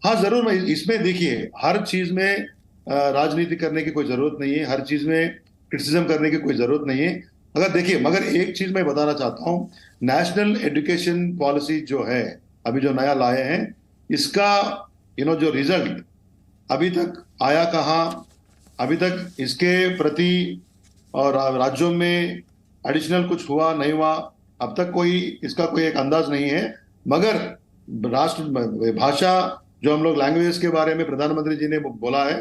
हाँ जरूर। मैं इसमें देखिए, हर चीज में राजनीति करने की कोई जरूरत नहीं है, हर चीज में क्रिटिसिज्म करने की कोई जरूरत नहीं है। अगर देखिए, मगर एक चीज मैं बताना चाहता हूँ, नेशनल एजुकेशन पॉलिसी जो है अभी जो नया लाए हैं, इसका जो रिजल्ट अभी तक आया कहाँ, अभी तक इसके प्रति और राज्यों में एडिशनल कुछ हुआ नहीं हुआ, अब तक कोई इसका कोई एक अंदाज नहीं है। मगर राष्ट्र भाषा जो हम लोग लैंग्वेज के बारे में प्रधानमंत्री जी ने बोला है,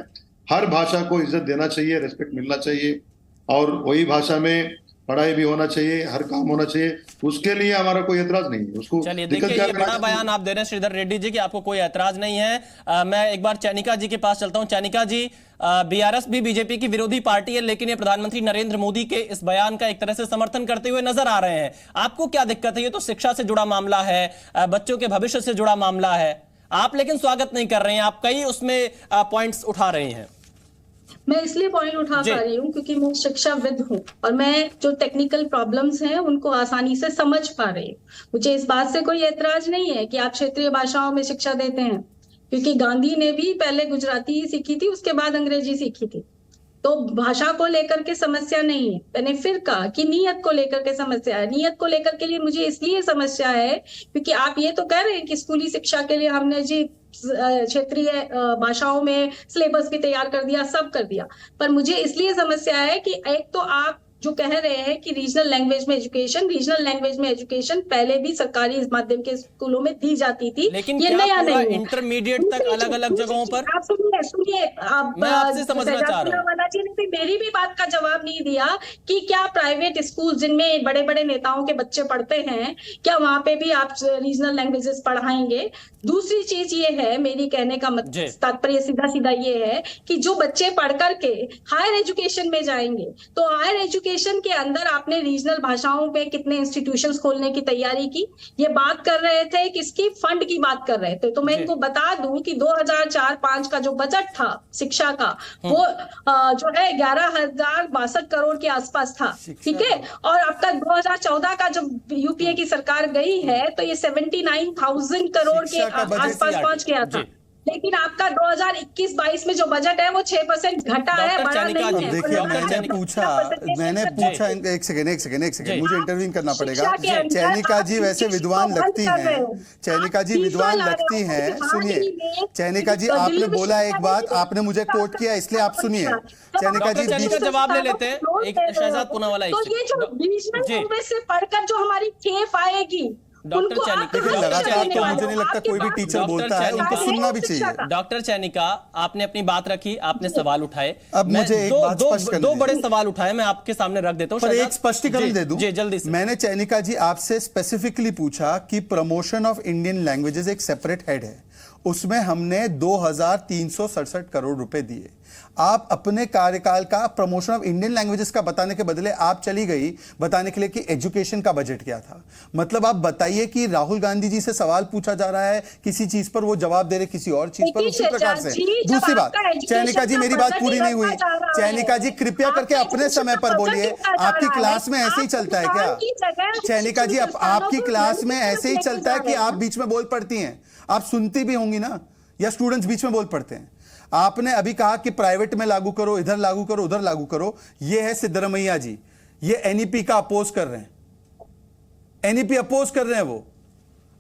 हर भाषा को इज्जत देना चाहिए, रिस्पेक्ट मिलना चाहिए, और वही भाषा में पढ़ाई भी होना चाहिए, हर काम होना चाहिए, उसके लिए हमारा कोई एतराज नहीं है। उसको चलिए देखिए, ये बड़ा बयान आप दे रहे हैं श्रीधर रेड्डी जी कि आपको कोई एतराज नहीं है। मैं एक बार चैनिका जी के पास चलता हूं। चैनिका जी, बीआरएस भी बीजेपी की विरोधी पार्टी है, लेकिन ये प्रधानमंत्री नरेंद्र मोदी के इस बयान का एक तरह से समर्थन करते हुए नजर आ रहे हैं। आपको क्या दिक्कत है? ये तो शिक्षा से जुड़ा मामला है, बच्चों के भविष्य से जुड़ा मामला है, आप लेकिन स्वागत नहीं कर रहे हैं। आप कई उसमें पॉइंट्स उठा रहे हैं। मैं इसलिए पॉइंट उठा पा रही हूँ क्योंकि मैं शिक्षाविद हूँ और मैं जो टेक्निकल प्रॉब्लम्स हैं उनको आसानी से समझ पा रही हूँ। मुझे इस बात से कोई एतराज नहीं है कि आप क्षेत्रीय भाषाओं में शिक्षा देते हैं, क्योंकि गांधी ने भी पहले गुजराती ही सीखी थी, उसके बाद अंग्रेजी सीखी थी। तो भाषा को लेकर के समस्या नहीं है। मैंने फिर कहा कि नीयत को लेकर के समस्या है। नीयत को लेकर के लिए मुझे इसलिए समस्या है क्योंकि आप ये तो कह रहे हैं कि स्कूली शिक्षा के लिए हमने जी क्षेत्रीय भाषाओं में सिलेबस भी तैयार कर दिया, सब कर दिया, पर मुझे इसलिए समस्या है कि एक तो आप जो कह रहे हैं कि रीजनल लैंग्वेज में एजुकेशन पहले भी सरकारी माध्यम के स्कूलों में दी जाती थी, लेकिन ये क्या नया नहीं है। इंटरमीडिएट तक अलग अलग जगहों पर? आप सुनिए, मैं आपसे समझना चाह रहा हूं। जी ने मेरी भी बात का जवाब नहीं दिया कि क्या प्राइवेट स्कूल जिनमें बड़े बड़े नेताओं के बच्चे पढ़ते हैं, क्या वहां पे भी आप रीजनल लैंग्वेजेस पढ़ाएंगे? दूसरी चीज ये है, मेरी कहने का तात्पर्य सीधा ये है कि जो बच्चे पढ़ करके हायर एजुकेशन में जाएंगे, तो हायर एजुकेशन के अंदर आपने रीजनल भाषाओं पे कितने इंस्टीट्यूशंस खोलने की तैयारी की? ये बात कर रहे थे, किसकी फंड की बात कर रहे थे। तो मैं इनको बता दूं कि 2004-05 का जो बजट था शिक्षा का, वो जो है 11,062 करोड़ के आसपास था, ठीक है। और आपका 2014 का जब यूपीए की सरकार गई है तो ये 79,000 करोड़ के आसपास पहुंच गया था। लेकिन आपका 2021-22 में जो बजट है वो 6% घटा है, बड़ा नहीं है। देखिए, मैंने पूछा एक सेकंड मुझे इंटरव्यू करना पड़ेगा। चैनिका जी वैसे विद्वान लगती हैं, चैनिका जी विद्वान लगती हैं। सुनिए चैनिका जी, आपने बोला एक बात, आपने मुझे कोट किया, इसलिए आप सुनिए। चैनिका जी जवाब ले लेते हैं। एक शहजाद पूनावाला, तो ये जो रीजनल लैंग्वेज से पढ़कर जो हमारी खेप आएगी, डॉक्टर चैनिका, मुझे नहीं लगता कोई भी टीचर बोलता है, उनको सुनना भी चाहिए। डॉक्टर चैनिका, आपने अपनी बात रखी, आपने सवाल उठाए। अब मुझे एक बात स्पष्ट करनी है। दो बड़े सवाल उठाए, मैं आपके सामने रख देता हूं। पर एक स्पष्टीकरण दे दूं। जी जल्दी से। मैंने चैनिका जी आपसे स्पेसिफिकली पूछा कि प्रमोशन ऑफ इंडियन लैंग्वेजेस एक सेपरेट हेड है, उसमें हमने 2,367 करोड़ रुपए दिए। आप अपने कार्यकाल का प्रमोशन ऑफ इंडियन लैंग्वेजेस का बताने के बदले आप चली गई बताने के लिए कि एजुकेशन का बजट क्या था। मतलब आप बताइए कि राहुल गांधी जी से सवाल पूछा जा रहा है किसी चीज पर, वो जवाब दे रहे किसी और चीज पर, उसी प्रकार से। दूसरी बात, चैनिका जी मेरी बात पूरी नहीं हुई। चैनिका जी कृपया करके अपने समय पर बोलिए। आपकी क्लास में ऐसे ही चलता है क्या? चैनिका जी आपकी क्लास में ऐसे ही चलता है कि आप बीच में बोल पड़ती हैं? आप सुनती भी होंगी ना, या स्टूडेंट्स बीच में बोल पड़ते हैं? आपने अभी कहा कि प्राइवेट में लागू करो, इधर लागू करो, उधर लागू करो। ये है सिद्धरमैया जी, ये एनईपी का अपोज कर रहे हैं, एनईपी अपोज कर रहे हैं वो।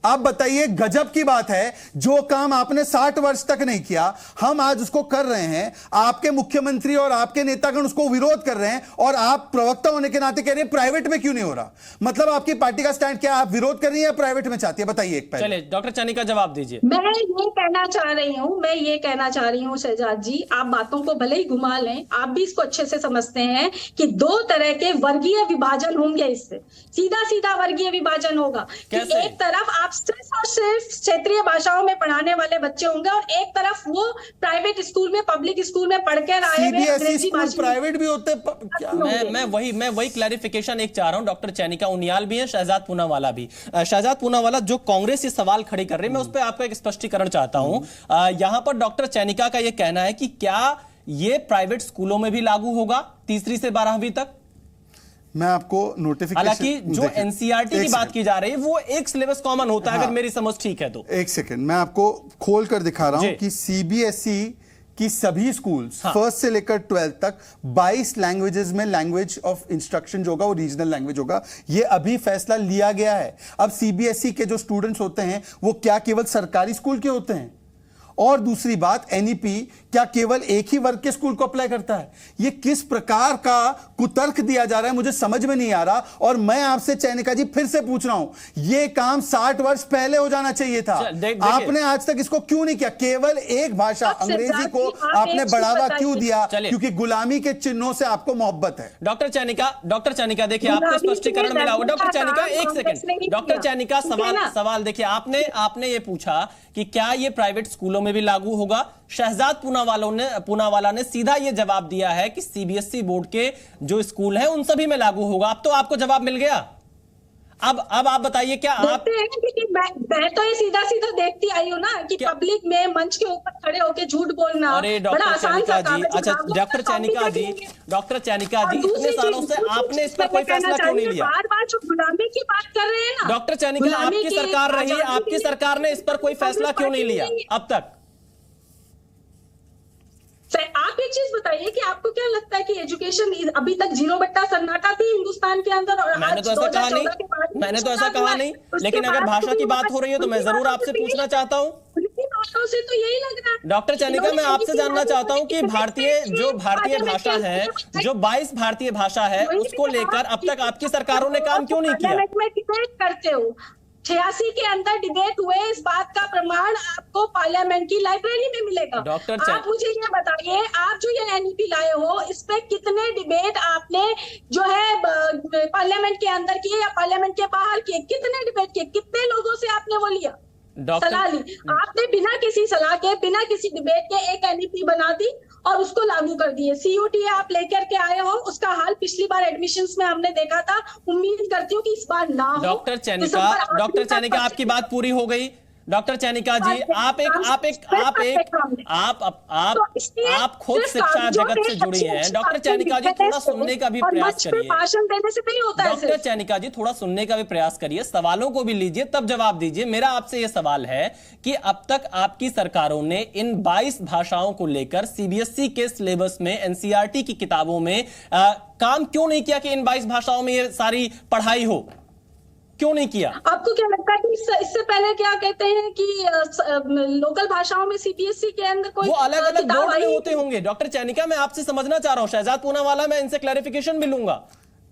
आप बताइए, गजब की बात है, जो काम आपने 60 वर्ष तक नहीं किया, हम आज उसको कर रहे हैं। आपके मुख्यमंत्री और आपके नेतागण उसको विरोध कर रहे हैं, और आप प्रवक्ता होने के नाते कह रहे हैं प्राइवेट में क्यों नहीं हो रहा। मतलब आपकी पार्टी का स्टैंड क्या, आप विरोध कर रही है या प्राइवेट में चाहती है? बताइए एक पहले। चलिए डॉक्टर चैनिका जवाब दीजिए। मैं ये कहना चाह रही हूँ शहजाद जी, आप बातों को भले ही घुमा लें, आप भी इसको अच्छे से समझते हैं कि 2 तरह के वर्गीय विभाजन होंगे। इससे सीधा वर्गीय विभाजन होगा कि एक तरफ आप सिर्फ और सिर्फ क्षेत्रीय भाषाओं में पढ़ाने वाले बच्चे होंगे, और एक तरफ वो प्राइवेट स्कूल में, पब्लिक स्कूल में पढ़ के आए हुए अंग्रेजी भाषा प्राइवेट भी होते हैं। मैं वही क्लैरिफिकेशन एक चाह रहा हूं। डॉक्टर चैनिका उनियाल भी है, शहजाद पूनावाला भी। शहजाद पूनावाला, जो कांग्रेस ये सवाल खड़ी कर रही है, मैं उस पर आपका एक स्पष्टीकरण चाहता हूं। यहां पर डॉक्टर चैनिका का यह कहना है कि क्या ये प्राइवेट स्कूलों में भी लागू होगा 3री से 12वीं तक? मैं आपको नोटिफिकेशन, हालांकि जो एनसीईआरटी की बात की जा रही है वो एक सिलेबस कॉमन होता है। अगर मेरी समझ ठीक है तो एक सेकंड मैं आपको खोल कर दिखा रहा हूं कि सीबीएसई की सभी स्कूल्स फर्स्ट से लेकर 12th तक 22 लैंग्वेजेस में लैंग्वेज ऑफ इंस्ट्रक्शन जो होगा वो रीजनल लैंग्वेज होगा। ये अभी फैसला लिया गया है। अब सीबीएसई के जो स्टूडेंट्स होते हैं वो क्या केवल सरकारी स्कूल के होते हैं? और दूसरी बात, एनईपी क्या केवल एक ही वर्ग के स्कूल को अप्लाई करता है? ये किस प्रकार का कुतर्क दिया जा रहा है, मुझे समझ में नहीं आ रहा। और मैं आपसे चयनिका जी फिर से पूछ रहा हूं, ये काम 60 वर्ष पहले हो जाना चाहिए था। आपने आज तक इसको क्यों नहीं किया? केवल एक भाषा अंग्रेजी को आपने बढ़ावा क्यों दिया? क्योंकि गुलामी के चिन्हों से आपको मोहब्बत है। डॉक्टर चैनिका देखिए, आपको स्पष्टीकरण मिला होगा। डॉक्टर चैनिका एक सेकंड, डॉक्टर चैनिका सवाल देखिए, आपने ये पूछा कि क्या ये प्राइवेट स्कूलों में भी लागू होगा। शहजाद पूनावाला ने सीधा ये जवाब दिया है कि सीबीएसई बोर्ड के जो स्कूल हैं उन सभी में लागू होगा। अब तो आपको जवाब मिल गया। अब आप बताइए, क्या आप मैं तो ये सीधा सीधा देखती आई हूँ ना कि पब्लिक में मंच के ऊपर खड़े होकर झूठ बोलना। अरे डॉक्टर चैनिका जी, अच्छा डॉक्टर चैनिका जी इतने सालों से आपने इस पर कोई फैसला क्यों नहीं लिया? बार बार जो गुलामी की बात कर रहे हैं ना डॉक्टर चैनिका, आपकी सरकार रही, आपकी सरकार ने इस पर कोई फैसला क्यों नहीं लिया अब तक? आप एक चीज बताइए कि आपको क्या लगता है कि एजुकेशन अभी तक 0 सन्नाटा थी हिंदुस्तान के अंदर? और मैंने तो ऐसा कहा नहीं, लेकिन अगर भाषा की बात हो रही है तो मैं जरूर आपसे पूछना चाहता हूँ। से तो यही लग रहा है। डॉक्टर चैनिका, मैं आपसे जानना चाहता हूँ कि भारतीय भाषा है, जो 22 भारतीय भाषा है, उसको लेकर अब तक आपकी सरकारों ने काम क्यों नहीं किया? डिबेट करते हो, 86 के अंदर डिबेट हुए, इस बात का प्रमाण आपको पार्लियामेंट की लाइब्रेरी में मिलेगा। आप मुझे ये बताइए, आप जो ये एनईपी लाए हो, इस पे कितने डिबेट आपने जो है पार्लियामेंट के अंदर किए या पार्लियामेंट के बाहर किए? कितने डिबेट किए? कितने लोगों से आपने वो लिया, सलाह ली? आपने बिना किसी सलाह के, बिना किसी डिबेट के एक एनईपी बना दी और उसको लागू कर दिए। सीयूटी आप लेकर के आए हो, उसका हाल पिछली बार एडमिशंस में हमने देखा था। उम्मीद करती हूँ कि इस बार ना हो। डॉक्टर चैनिका आपकी बात पूरी हो गई। डॉक्टर चैनिका जी, आप खुद शिक्षा जगत से जुड़ी हैं। डॉक्टर चैनिका जी, थोड़ा सुनने का भी प्रयास करिए। भाषण देने से नहीं होता है। डॉक्टर चैनिका जी, थोड़ा सुनने का भी प्रयास करिए, सवालों को भी लीजिए तब जवाब दीजिए। मेरा आपसे यह सवाल है कि अब तक आपकी सरकारों ने इन 22 भाषाओं को लेकर सीबीएसई के सिलेबस में, एनसीईआरटी की किताबों में काम क्यों नहीं किया कि इन 22 भाषाओं में ये सारी पढ़ाई हो? क्यों नहीं किया? आपको क्या लगता है कि इससे पहले क्या कहते हैं कि लोकल भाषाओं में सीबीएसई के अंदर कोई वो अलग अलग बोर्ड में होते होंगे? डॉक्टर चैनिका, मैं आपसे समझना चाह रहा हूं। शहजाद पूनावाला, मैं इनसे क्लैरिफिकेशन भी लूंगा।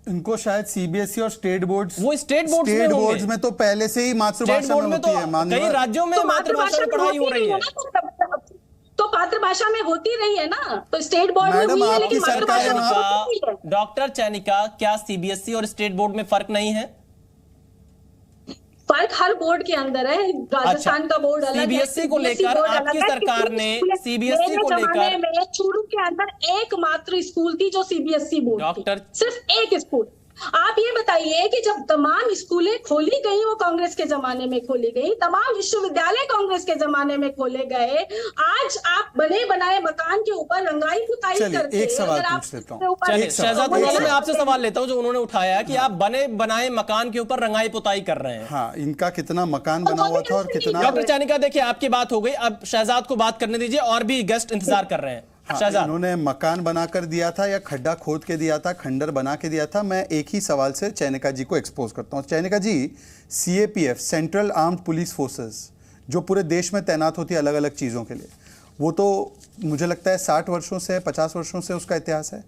इनको शायद सीबीएसई और स्टेट बोर्ड्स, वो स्टेट बोर्ड्स में तो पहले से ही मातृभाषा में होती है। कई राज्यों में मातृभाषा में पढ़ाई हो रही है, तो मातृभाषा में होती रही है ना, तो स्टेट बोर्ड में हुई है, लेकिन मातृभाषा में होती है। डॉक्टर चैनिका, क्या सीबीएसई और स्टेट बोर्ड में फर्क नहीं है? फर्क हर बोर्ड के अंदर है। राजस्थान का बोर्ड अलग है, सीबीएसई को लेकर आपकी सरकार ने सीबीएसई को लेकर चूरू के अंदर एकमात्र स्कूल थी जो सीबीएसई बोर्ड थी, सिर्फ एक स्कूल। आप ये बताइए कि जब तमाम स्कूलें खोली गई, वो कांग्रेस के जमाने में खोली गई, तमाम विश्वविद्यालय कांग्रेस के जमाने में खोले गए, आज आप बने बनाए मकान के ऊपर रंगाई पुताई करते हैं। एक सवाल पूछ लेता हूं। शहजाद पूनावाला, मैं आपसे सवाल लेता हूं जो उन्होंने उठाया कि आप बने बनाए मकान के ऊपर रंगाई पुताई कर रहे हैं। हाँ, इनका कितना मकान बना हुआ था और कितना। डॉक्टर चैनिका, देखिए आपकी बात हो गई, अब शहजाद को बात करने दीजिए, और भी गेस्ट इंतजार कर रहे हैं। उन्होंने मकान बनाकर दिया था या खड्डा खोद के दिया था, खंडर बना के दिया था? मैं एक ही सवाल से चैनिका जी को एक्सपोज करता हूं। Chainika ji, CAPF, central armed police forces, जो पूरे देश में तैनात होती है अलग अलग चीज़ों के लिए, वो तो मुझे लगता है 60 वर्षों से 50 वर्षों से उसका इतिहास है।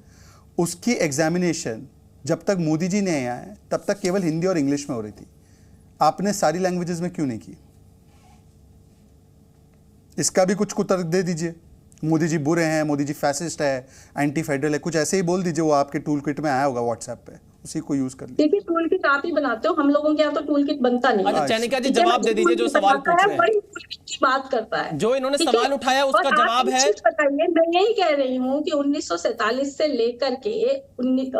उसकी एग्जामिनेशन जब तक मोदी जी नहीं आए तब तक केवल हिंदी और इंग्लिश में हो रही थी। आपने सारी लैंग्वेजेस में क्यों नहीं की? इसका भी कुछ कुतर्क दे दीजिए। मोदी जी बुरे हैं, मोदी जी फैसिस्ट है, एंटी फेडरल है, कुछ ऐसे ही बोल दीजिए। वो आपके टूल किट में आया होगा व्हाट्सएप पे, उसी को यूज कर लीजिए। देखिए, टूल किट आप ही बनाते हो, हम लोगों के यहाँ तो टूल किट बनता नहीं। अच्छा चैनिका जी, जवाब दे दीजिए जो सवाल पूछ रहे हैं। बड़ी बात करता है, जो इन्होंने सवाल उठाया उसका जवाब है। बताइए, मैं यही कह रही हूँ कि 1947 से लेकर के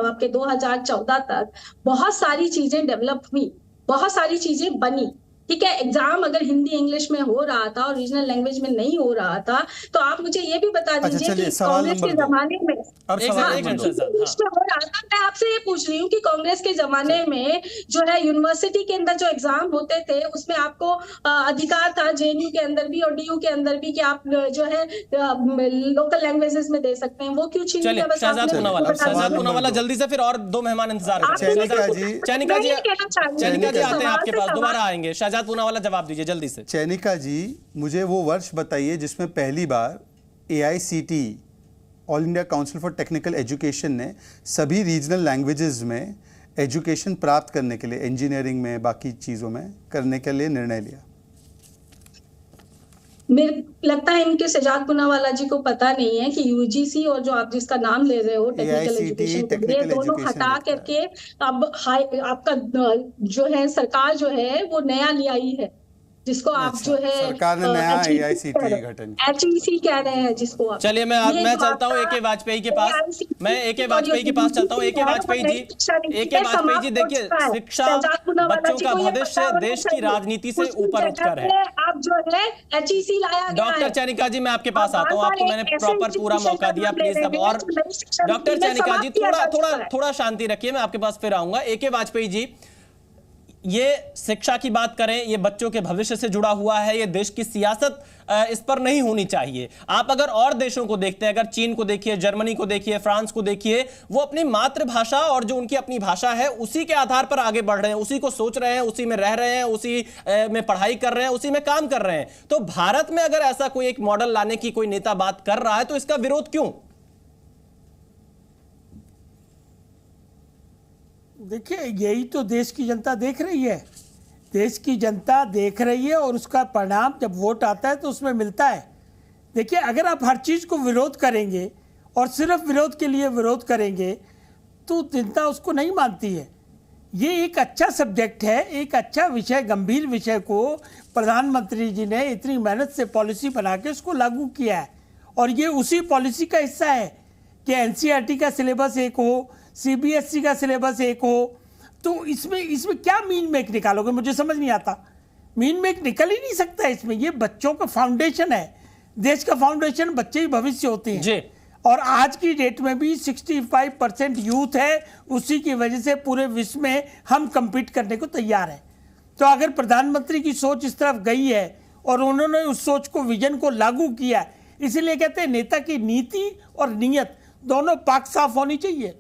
आपके 2014 तक बहुत सारी चीजें डेवलप हुई, बहुत सारी चीजें बनी। ठीक है, एग्जाम अगर हिंदी इंग्लिश में हो रहा था और रीजनल लैंग्वेज में नहीं हो रहा था, तो आप मुझे ये भी बता दीजिए कि कांग्रेस के जमाने में इंग्लिश में हो रहा था। मैं आपसे ये पूछ रही हूँ कि कांग्रेस के जमाने में जो है यूनिवर्सिटी के अंदर जो एग्जाम होते थे, उसमें आपको अधिकार था जेएनयू के अंदर भी और डीयू के अंदर भी कि आप जो है लोकल लैंग्वेजेस में दे सकते हैं, वो क्यों छीन लिया? शहजाद पूनावाला जल्दी से, फिर और 2 मेहमान इंतजार कर रहे हैं। चैनिका जी आते हैं आपके पास, दोबारा आएंगे। शहजाद पूनावाला जवाब दीजिए जल्दी से। चैनिका जी, मुझे वो वर्ष बताइए जिसमें पहली बार AICTE all India council for technical education ने सभी रीजनल लैंग्वेजेस में एजुकेशन प्राप्त करने के लिए, इंजीनियरिंग में, बाकी चीज़ों में करने के लिए निर्णय लिया। मेरे लगता है इनके शहजाद पूनावाला जी को पता नहीं है कि UGC और जो आप जिसका नाम ले रहे हो टेक्निकल एजुकेशन, ये दोनों हटा करके अब आपका जो है सरकार जो है वो नया ले आई है, जिसको आप जो है सरकार ने नया AICTE गठन HEC कह रहे हैं जिसको आप। चलिए मैं चलता हूँ AK वाजपेयी के पास, मैं AK वाजपेयी के पास चलता हूँ। AK वाजपेयी जी देखिए, शिक्षा बच्चों का भविष्य देश की राजनीति से ऊपर उठकर है। आप जो है HEC लाया गया है। डॉक्टर चैनिका जी, मैं आपके पास आता हूँ, आपको मैंने प्रॉपर पूरा मौका दिया, प्लीज अब। और डॉक्टर चैनिका जी थोड़ा शांति रखिए, मैं आपके पास फिर आऊंगा। AK वाजपेयी जी, ये शिक्षा की बात करें, ये बच्चों के भविष्य से जुड़ा हुआ है, ये देश की सियासत इस पर नहीं होनी चाहिए। आप अगर और देशों को देखते हैं, अगर चीन को देखिए, जर्मनी को देखिए, फ्रांस को देखिए, वो अपनी मातृभाषा और जो उनकी अपनी भाषा है उसी के आधार पर आगे बढ़ रहे हैं, उसी को सोच रहे हैं, उसी में रह रहे हैं, उसी में पढ़ाई कर रहे हैं, उसी में काम कर रहे हैं। तो भारत में अगर ऐसा कोई एक मॉडल लाने की कोई नेता बात कर रहा है तो इसका विरोध क्यों? देखिए, यही तो देश की जनता देख रही है, देश की जनता देख रही है, और उसका परिणाम जब वोट आता है तो उसमें मिलता है। देखिए, अगर आप हर चीज़ को विरोध करेंगे और सिर्फ विरोध के लिए विरोध करेंगे तो जनता उसको नहीं मानती है। ये एक अच्छा सब्जेक्ट है, एक अच्छा विषय, गंभीर विषय को प्रधानमंत्री जी ने इतनी मेहनत से पॉलिसी बना के उसको लागू किया है, और ये उसी पॉलिसी का हिस्सा है कि NCERT का सिलेबस एक हो, CBSE का सिलेबस एक हो। तो इसमें क्या मीन मेक निकालोगे, मुझे समझ नहीं आता। मीन मेक निकल ही नहीं सकता इसमें। ये बच्चों का फाउंडेशन है, देश का फाउंडेशन बच्चे ही भविष्य होते हैं। और आज की डेट में भी 65% यूथ है, उसी की वजह से पूरे विश्व में हम compete करने को तैयार हैं। तो अगर प्रधानमंत्री की सोच इस तरफ गई है और उन्होंने उस सोच को, विजन को लागू किया, इसीलिए कहते हैं नेता की नीति और नीयत दोनों पाक साफ होनी चाहिए।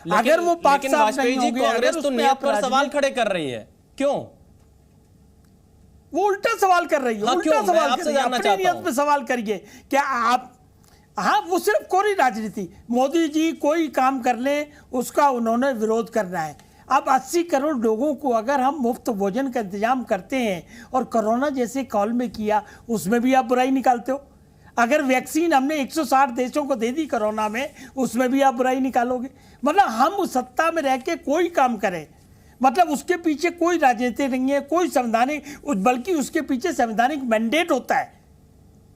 अगर वो पाक साफ नहीं होंगे, कांग्रेस तो नीयत पर सवाल खड़े कर रही है, क्यों? वो उल्टा सवाल कर रही है। हाँ, उल्टा सवाल कर रही है। अपनी नीयत पे सवाल करिए। क्या आप, हाँ, वो सिर्फ कोरी राजनीति, मोदी जी कोई काम कर ले उसका उन्होंने विरोध करना है। अब 80 करोड़ लोगों को अगर हम मुफ्त भोजन का इंतजाम करते हैं और कोरोना जैसे काल में किया, उसमें भी आप बुराई निकालते हो। अगर वैक्सीन हमने 160 देशों को दे दी कोरोना में, उसमें भी आप बुराई निकालोगे। मतलब हम सत्ता में रह के कोई काम करें, मतलब उसके पीछे कोई राजनीति नहीं है, कोई संवैधानिक, बल्कि उसके पीछे संवैधानिक मैंडेट होता है।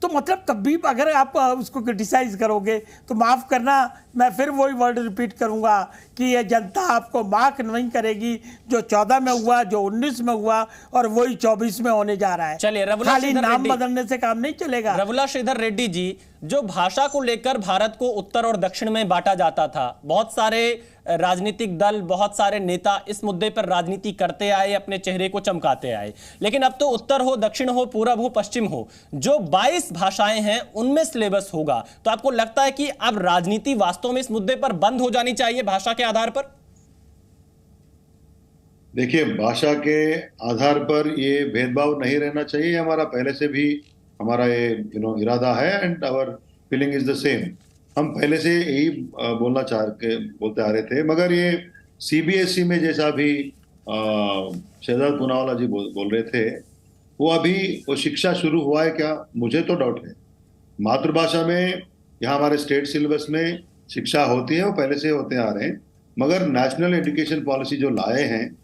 तो मतलब तब भी अगर आप उसको क्रिटिसाइज करोगे तो माफ़ करना, मैं फिर वही वर्ड रिपीट करूंगा कि ये जनता आपको माफ नहीं करेगी। जो 14 में हुआ, जो 19 में हुआ, और वही 24 में होने जा रहा है। चलिए, खाली नाम बदलने से काम नहीं चलेगा। रघुला श्रीधर रेड्डी जी, जो भाषा को लेकर भारत को उत्तर और दक्षिण में बांटा जाता था, बहुत सारे राजनीतिक दल, बहुत सारे नेता इस मुद्दे पर राजनीति करते आए, अपने चेहरे को चमकाते आए। लेकिन अब तो उत्तर हो, दक्षिण हो, पूरब हो, पश्चिम हो, जो 22 भाषाएं हैं उनमें सिलेबस होगा। तो आपको लगता है कि अब राजनीति वास्तव में इस मुद्दे पर बंद हो जानी चाहिए भाषा के आधार पर? देखिए, भाषा के आधार पर ये भेदभाव नहीं रहना चाहिए। हमारा पहले से भी हमारा ये इरादा है, and our feeling is the same. हम पहले से यही बोलते आ रहे थे। मगर ये CBSE में जैसा भी शहजाद पूनावाला जी बोल रहे थे, वो अभी वो शिक्षा शुरू हुआ है क्या, मुझे तो डाउट है। मातृभाषा में यहाँ हमारे स्टेट सिलेबस में शिक्षा होती है, वो पहले से होते आ रहे हैं। मगर नेशनल एजुकेशन पॉलिसी जो लाए हैं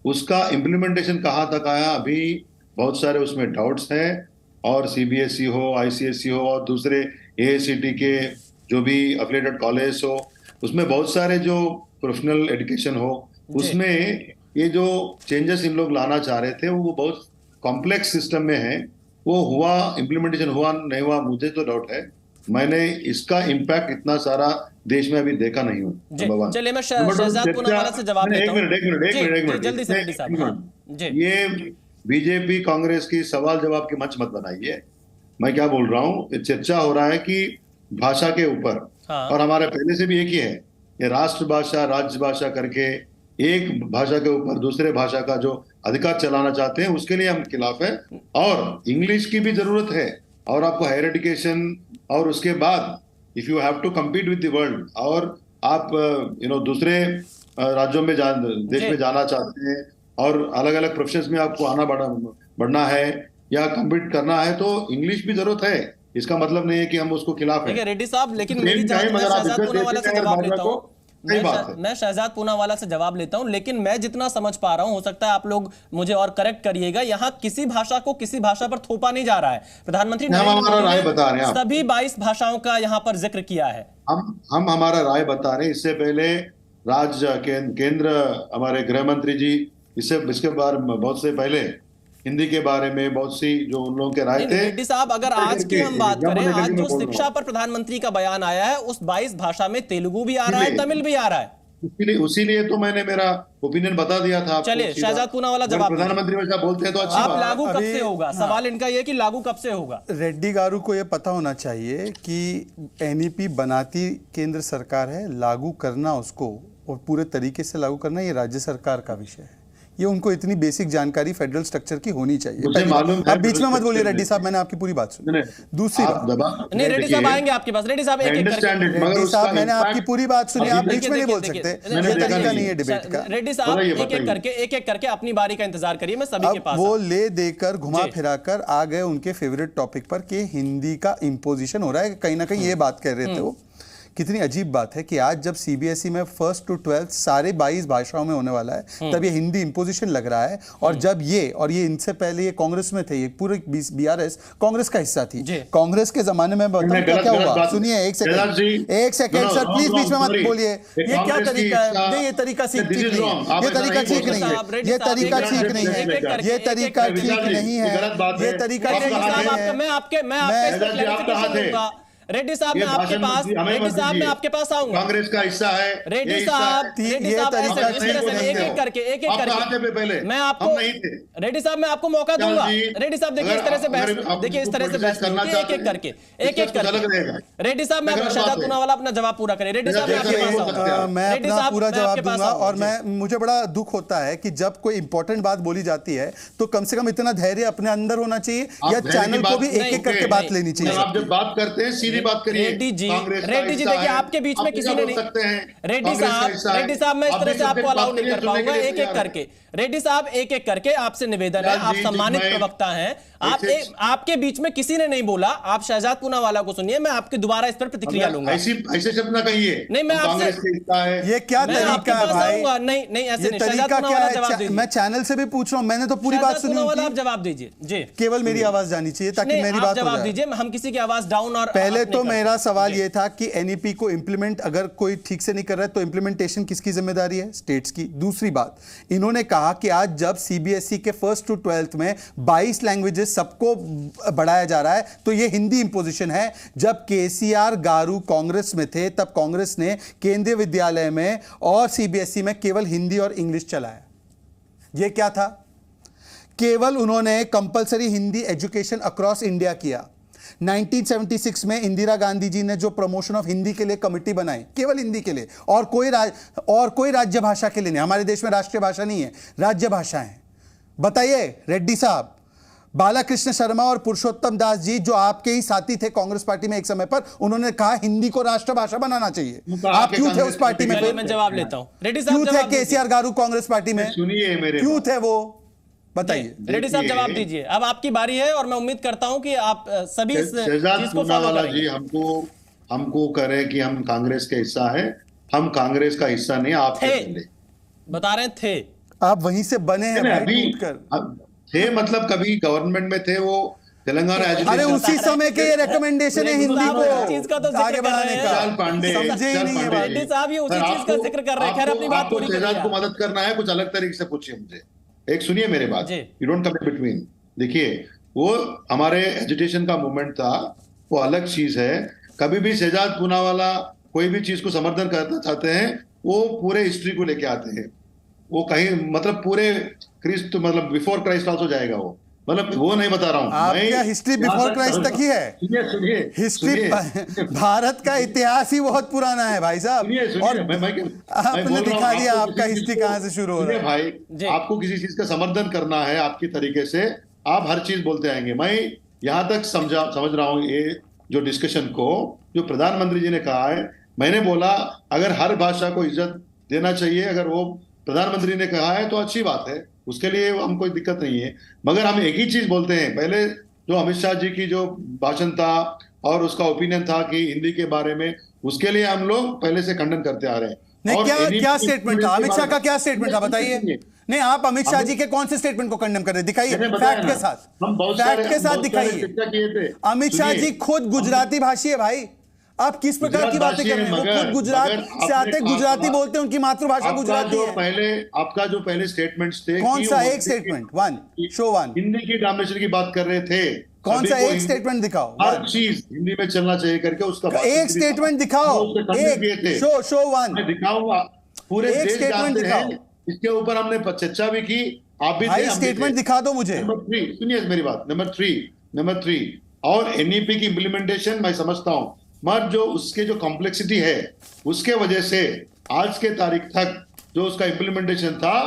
उसका इम्प्लीमेंटेशन कहाँ तक आया, अभी बहुत सारे उसमें डाउट्स हैं। और CBSE हो, ICSE हो, और दूसरे AICTE के जो भी एफिलिएटेड कॉलेज हो, उसमें बहुत सारे जो प्रोफेशनल एजुकेशन हो, उसमें ये जो चेंजेस इन लोग लाना चाह रहे थे वो बहुत कॉम्प्लेक्स सिस्टम में है। वो हुआ, इम्प्लीमेंटेशन हुआ नहीं हुआ, मुझे तो डाउट है। मैंने इसका इम्पैक्ट इतना सारा देश में अभी देखा नहीं हूँ। चलिए, मैं शहजाद पूनावाला से जवाब देता हूं। एक मिनट जल्दी से रेड्डी साहब। ये बीजेपी कांग्रेस की सवाल जवाब की मंच मत बनाइए। मैं क्या बोल रहा हूँ, चर्चा हो रहा है कि भाषा के ऊपर, और हमारे पहले से भी एक ही है, ये राष्ट्रभाषा, राज्य भाषा करके एक भाषा के ऊपर दूसरे भाषा का जो अधिकार चलाना चाहते हैं उसके लिए हम खिलाफ है। और इंग्लिश की भी जरूरत है, और आपको हायर एजुकेशन, और उसके बाद if you have to compete with the world, और आप दूसरे राज्यों में देश में जाना चाहते हैं और अलग अलग प्रोफेशंस में आपको आना बढ़ना है या कम्पीट करना है, तो इंग्लिश भी जरूरत है। इसका मतलब नहीं है कि हम उसको खिलाफ है। रेड्डी साहब, लेकिन मेरी शहजाद पूनावाला से जवाब लेता हूँ, मैं शहजाद पूनावाला से जवाब लेता हूं, लेकिन मैं जितना समझ पा रहा हूं, हो सकता है आप लोग मुझे और करेक्ट करिएगा, यहां किसी भाषा को किसी भाषा पर थोपा नहीं जा रहा है। प्रधानमंत्री हमारा राय बता रहे हैं, सभी 22 भाषाओं का यहां पर जिक्र किया है। हम हमारा राय बता रहे हैं। इससे पहले केंद्र हमारे गृह मंत्री जी इसके बारे में बहुत से पहले हिंदी के बारे में बहुत सी जो उन लोगों के राय थे। रेड्डी साहब, अगर आज की हम बात करें, आज जो शिक्षा पर प्रधानमंत्री का बयान आया है उस 22 भाषा में तेलुगु भी आ रहा है, तमिल भी आ रहा है। उसीलिए तो मैंने मेरा ओपिनियन बता दिया था। चलिए शहजाद पूनावाला जवाब, प्रधानमंत्री वैसा बोलते हैं तो अच्छी बात। लागू कब से होगा? सवाल इनका ये कि लागू कब से होगा। रेड्डी गारू को यह पता होना चाहिए कि एनईपी बनाती केंद्र सरकार है, लागू करना उसको और पूरे तरीके से लागू करना ये राज्य सरकार का विषय है। ये उनको इतनी बेसिक जानकारी फेडरल स्ट्रक्चर की होनी चाहिए। आप बीच में मत बोलिए रेड्डी साहब, मैंने आपकी पूरी बात सुनी। दूसरी बात, नहीं रेड्डी साहब आएंगे आपके पास। रेड्डी साहब एक-एक करके, रेड्डी साहब मैंने आपकी पूरी बात सुनी, आप बीच में नहीं बोल सकते, ये तरीका नहीं है डिबेट का। रेड्डी साहब एक-एक करके अपनी बारी का इंतजार करिए, मैं सभी के पास। वो ले देकर घुमा फिरा कर आ गए उनके फेवरेट टॉपिक पर कि हिंदी का इम्पोजिशन हो रहा है, कहीं ना कहीं ये बात कर रहे थे वो। कितनी अजीब बात है कि आज जब सीबीएसई में 1st to 12th सारे 22 भाषाओं में होने वाला है, तब ये हिंदी इंपोजिशन लग रहा है। और जब ये इनसे पहले ये कांग्रेस में थे, ये पूरे बीआरएस कांग्रेस का हिस्सा थी। कांग्रेस के जमाने में बताऊं क्या हुआ, सुनिए एक सेकंड सर, प्लीज बीच में मत बोलिए। ये क्या तरीका है? नहीं, ये तरीका ठीक नहीं है, ये तरीका ठीक नहीं है, ये तरीका ठीक नहीं है, ये तरीका ठीक नहीं है, ये तरीका ठीक नहीं है। मैं आपके रेड्डी साहब मैं आपके पास, रेड्डी साहब मैं आपके पास आऊंगा। कांग्रेस का हिस्सा है रेड्डी साहब, एक-एक करके पहले मैं आपको, रेड्डी साहब मैं आपको मौका दूंगा। रेड्डी साहब देखिए इस तरह से बहस, देखिए इस तरह से बहस करना, एक-एक करके रेड्डी साहब मैं शहजाद पूनावाला अपना जवाब पूरा करें। रेड्डी साहब आपके पास, मैं अपना पूरा जवाब दूंगा। और मुझे बड़ा दुख होता है कि जब कोई इंपॉर्टेंट बात बोली जाती है तो कम से कम इतना धैर्य अपने अंदर होना चाहिए, या चैनल को भी एक-एक करके बात लेनी चाहिए। आप जब बात करते हैं बात करिए। रेड्डी जी देखिए आपके बीच में किसी ने नहीं, रेड्डी साहब मैं इस तरह से आपको अलाउ नहीं कर पाऊंगा। एक-एक करके रेड्डी साहब, एक-एक करके आपसे निवेदन है, आप सम्मानित प्रवक्ता हैं, आपके बीच में किसी ने नहीं बोला। आप शहजाद पूनावाला को सुनिए, मैं आपके दोबारा इस पर प्रतिक्रिया लूंगा। ऐसे शब्द ना कहिए। नहीं, मैं आपसे, ये क्या तरीका है भाई? नहीं ऐसे नहीं। तरीका क्या है? मैं चैनल से भी पूछ रहा हूं, मैंने तो पूरी बात सुनी होती है। आप जवाब दीजिए जी, केवल मेरी आवाज जानी चाहिए ताकि मेरी बात जवाब दीजिए। हम किसी की आवाज डाउन और पहले तो मेरा सवाल ये था कि एनईपी को इंप्लीमेंट अगर कोई ठीक से नहीं कर रहा है तो इंप्लीमेंटेशन किसकी जिम्मेदारी है? स्टेट्स की। दूसरी बात, इन्होंने कहा कि आज जब सीबीएसई के 1st to 12th में 22 लैंग्वेजेस सबको बढ़ाया जा रहा है तो ये हिंदी इंपोजिशन है। जब केसीआर गारू कांग्रेस में थे तब कांग्रेस ने केंद्रीय विद्यालय में और सीबीएसई में केवल हिंदी और इंग्लिश चलाया। ये क्या था? केवल उन्होंने compulsory Hindi education across India किया। 1976 में इंदिरा गांधी जी ने जो प्रमोशन ऑफ हिंदी के लिए कमेटी बनाई, केवल हिंदी के लिए, और कोई राज्य भाषा के लिए नहीं। हमारे देश में राष्ट्रीय भाषा नहीं है, राज्य भाषा है। बताइए रेड्डी साहब, बालाकृष्ण शर्मा और पुरुषोत्तम दास जी जो आपके ही साथी थे कांग्रेस पार्टी में एक समय पर, उन्होंने कहा हिंदी को राष्ट्रभाषा बनाना चाहिए। आप क्यों थे उस पार्टी में? मैं जवाब लेता हूं। रेड्डी साहब क्यों थे केसीआर गारू कांग्रेस पार्टी में? सुनिए मेरे, क्यों थे वो? बताइए। रेड्डी साहब जवाब दीजिए, अब आपकी बारी है और मैं उम्मीद करता हूं कि आप सभी इस चीज को फॉलो करेंगे। जी हमको करें कि हम कांग्रेस के हिस्सा हैं, हम कांग्रेस का हिस्सा नहीं। आप बता रहे थे, आप वहीं से बने हैं अभी थे, मतलब कभी गवर्नमेंट में थे वो तेलंगाना। अरे उसी समय के ये रिकमेंडेशन है हिंदी को चीज का तो आगे बढ़ाने का। समझे ही नहीं है रेड्डी साहब, ये उसी चीज का जिक्र कर रहे हैं। खैर अपनी बात पूरी करिए। शहजाद को मदद करना है, कुछ अलग तरीके से पूछिए मुझे। एक सुनिए मेरे बात, you don't come in between. देखिए, वो हमारे एजुटेशन का मूवमेंट था, वो अलग चीज है। कभी भी शहजाद पूनावाला कोई भी चीज को समर्थन करना चाहते हैं, वो पूरे हिस्ट्री को लेके आते हैं। वो कहीं मतलब पूरे क्रिस्ट, मतलब बिफोर क्राइस्ट आल्सो जाएगा वो। मतलब वो नहीं बता रहा हूँ आपका हिस्ट्री बिफोर क्राइस्ट तक ही है। सुनिए हिस्ट्री भारत का इतिहास ही बहुत पुराना है भाई साहब। और आपने दिखा दिया आपका हिस्ट्री कहाँ से शुरू हो रहा है। भाई आपको किसी चीज का समर्थन करना है आपकी तरीके से, आप हर चीज बोलते आएंगे। मैं यहाँ तक समझ रहा हूँ ये जो डिस्कशन को जो प्रधानमंत्री जी ने कहा है, मैंने बोला अगर हर भाषा को इज्जत देना चाहिए, अगर वो प्रधानमंत्री ने कहा है तो अच्छी बात है, उसके लिए हम कोई दिक्कत नहीं है। मगर हम एक ही चीज बोलते हैं, पहले जो अमित शाह जी की जो भाषण था और उसका ओपिनियन था कि हिंदी के बारे में, उसके लिए हम लोग पहले से खंडन करते आ रहे हैं। नहीं, क्या स्टेटमेंट था अमित शाह का? क्या स्टेटमेंट था बताइए। नहीं, आप अमित शाह जी के कौन से स्टेटमेंट को कंडेम कर रहे हैं? दिखाइए फैक्ट के साथ, फैक्ट के साथ दिखाइए। अमित शाह जी खुद गुजराती भाषी है भाई, आप किस प्रकार की बातें कर रहे हैं? वो खुद गुजरात से आते, गुजराती बोलते हैं, उनकी मातृभाषा गुजराती है। पहले आपका जो पहले स्टेटमेंट्स थे, कौन सा एक statement? One show one. Hindi की डोमिनेशन की बात कर रहे थे, कौन सा एक स्टेटमेंट दिखाओ? हर चीज हिंदी में चलना चाहिए करके उसका एक स्टेटमेंट दिखाओ, एक शो वन। मैं दिखाऊंगा, पूरे देश जानते हैं, इसके ऊपर हमने चर्चा भी की, आप भी भाई स्टेटमेंट दिखा दो मुझे। नंबर 3, सुनिए मेरी बात, नंबर 3 और एनईपी की इम्प्लीमेंटेशन मैं समझता हूं, मगर जो उसके जो कॉम्प्लेक्सिटी है उसके वजह से आज के तारीख तक जो उसका इम्प्लीमेंटेशन था,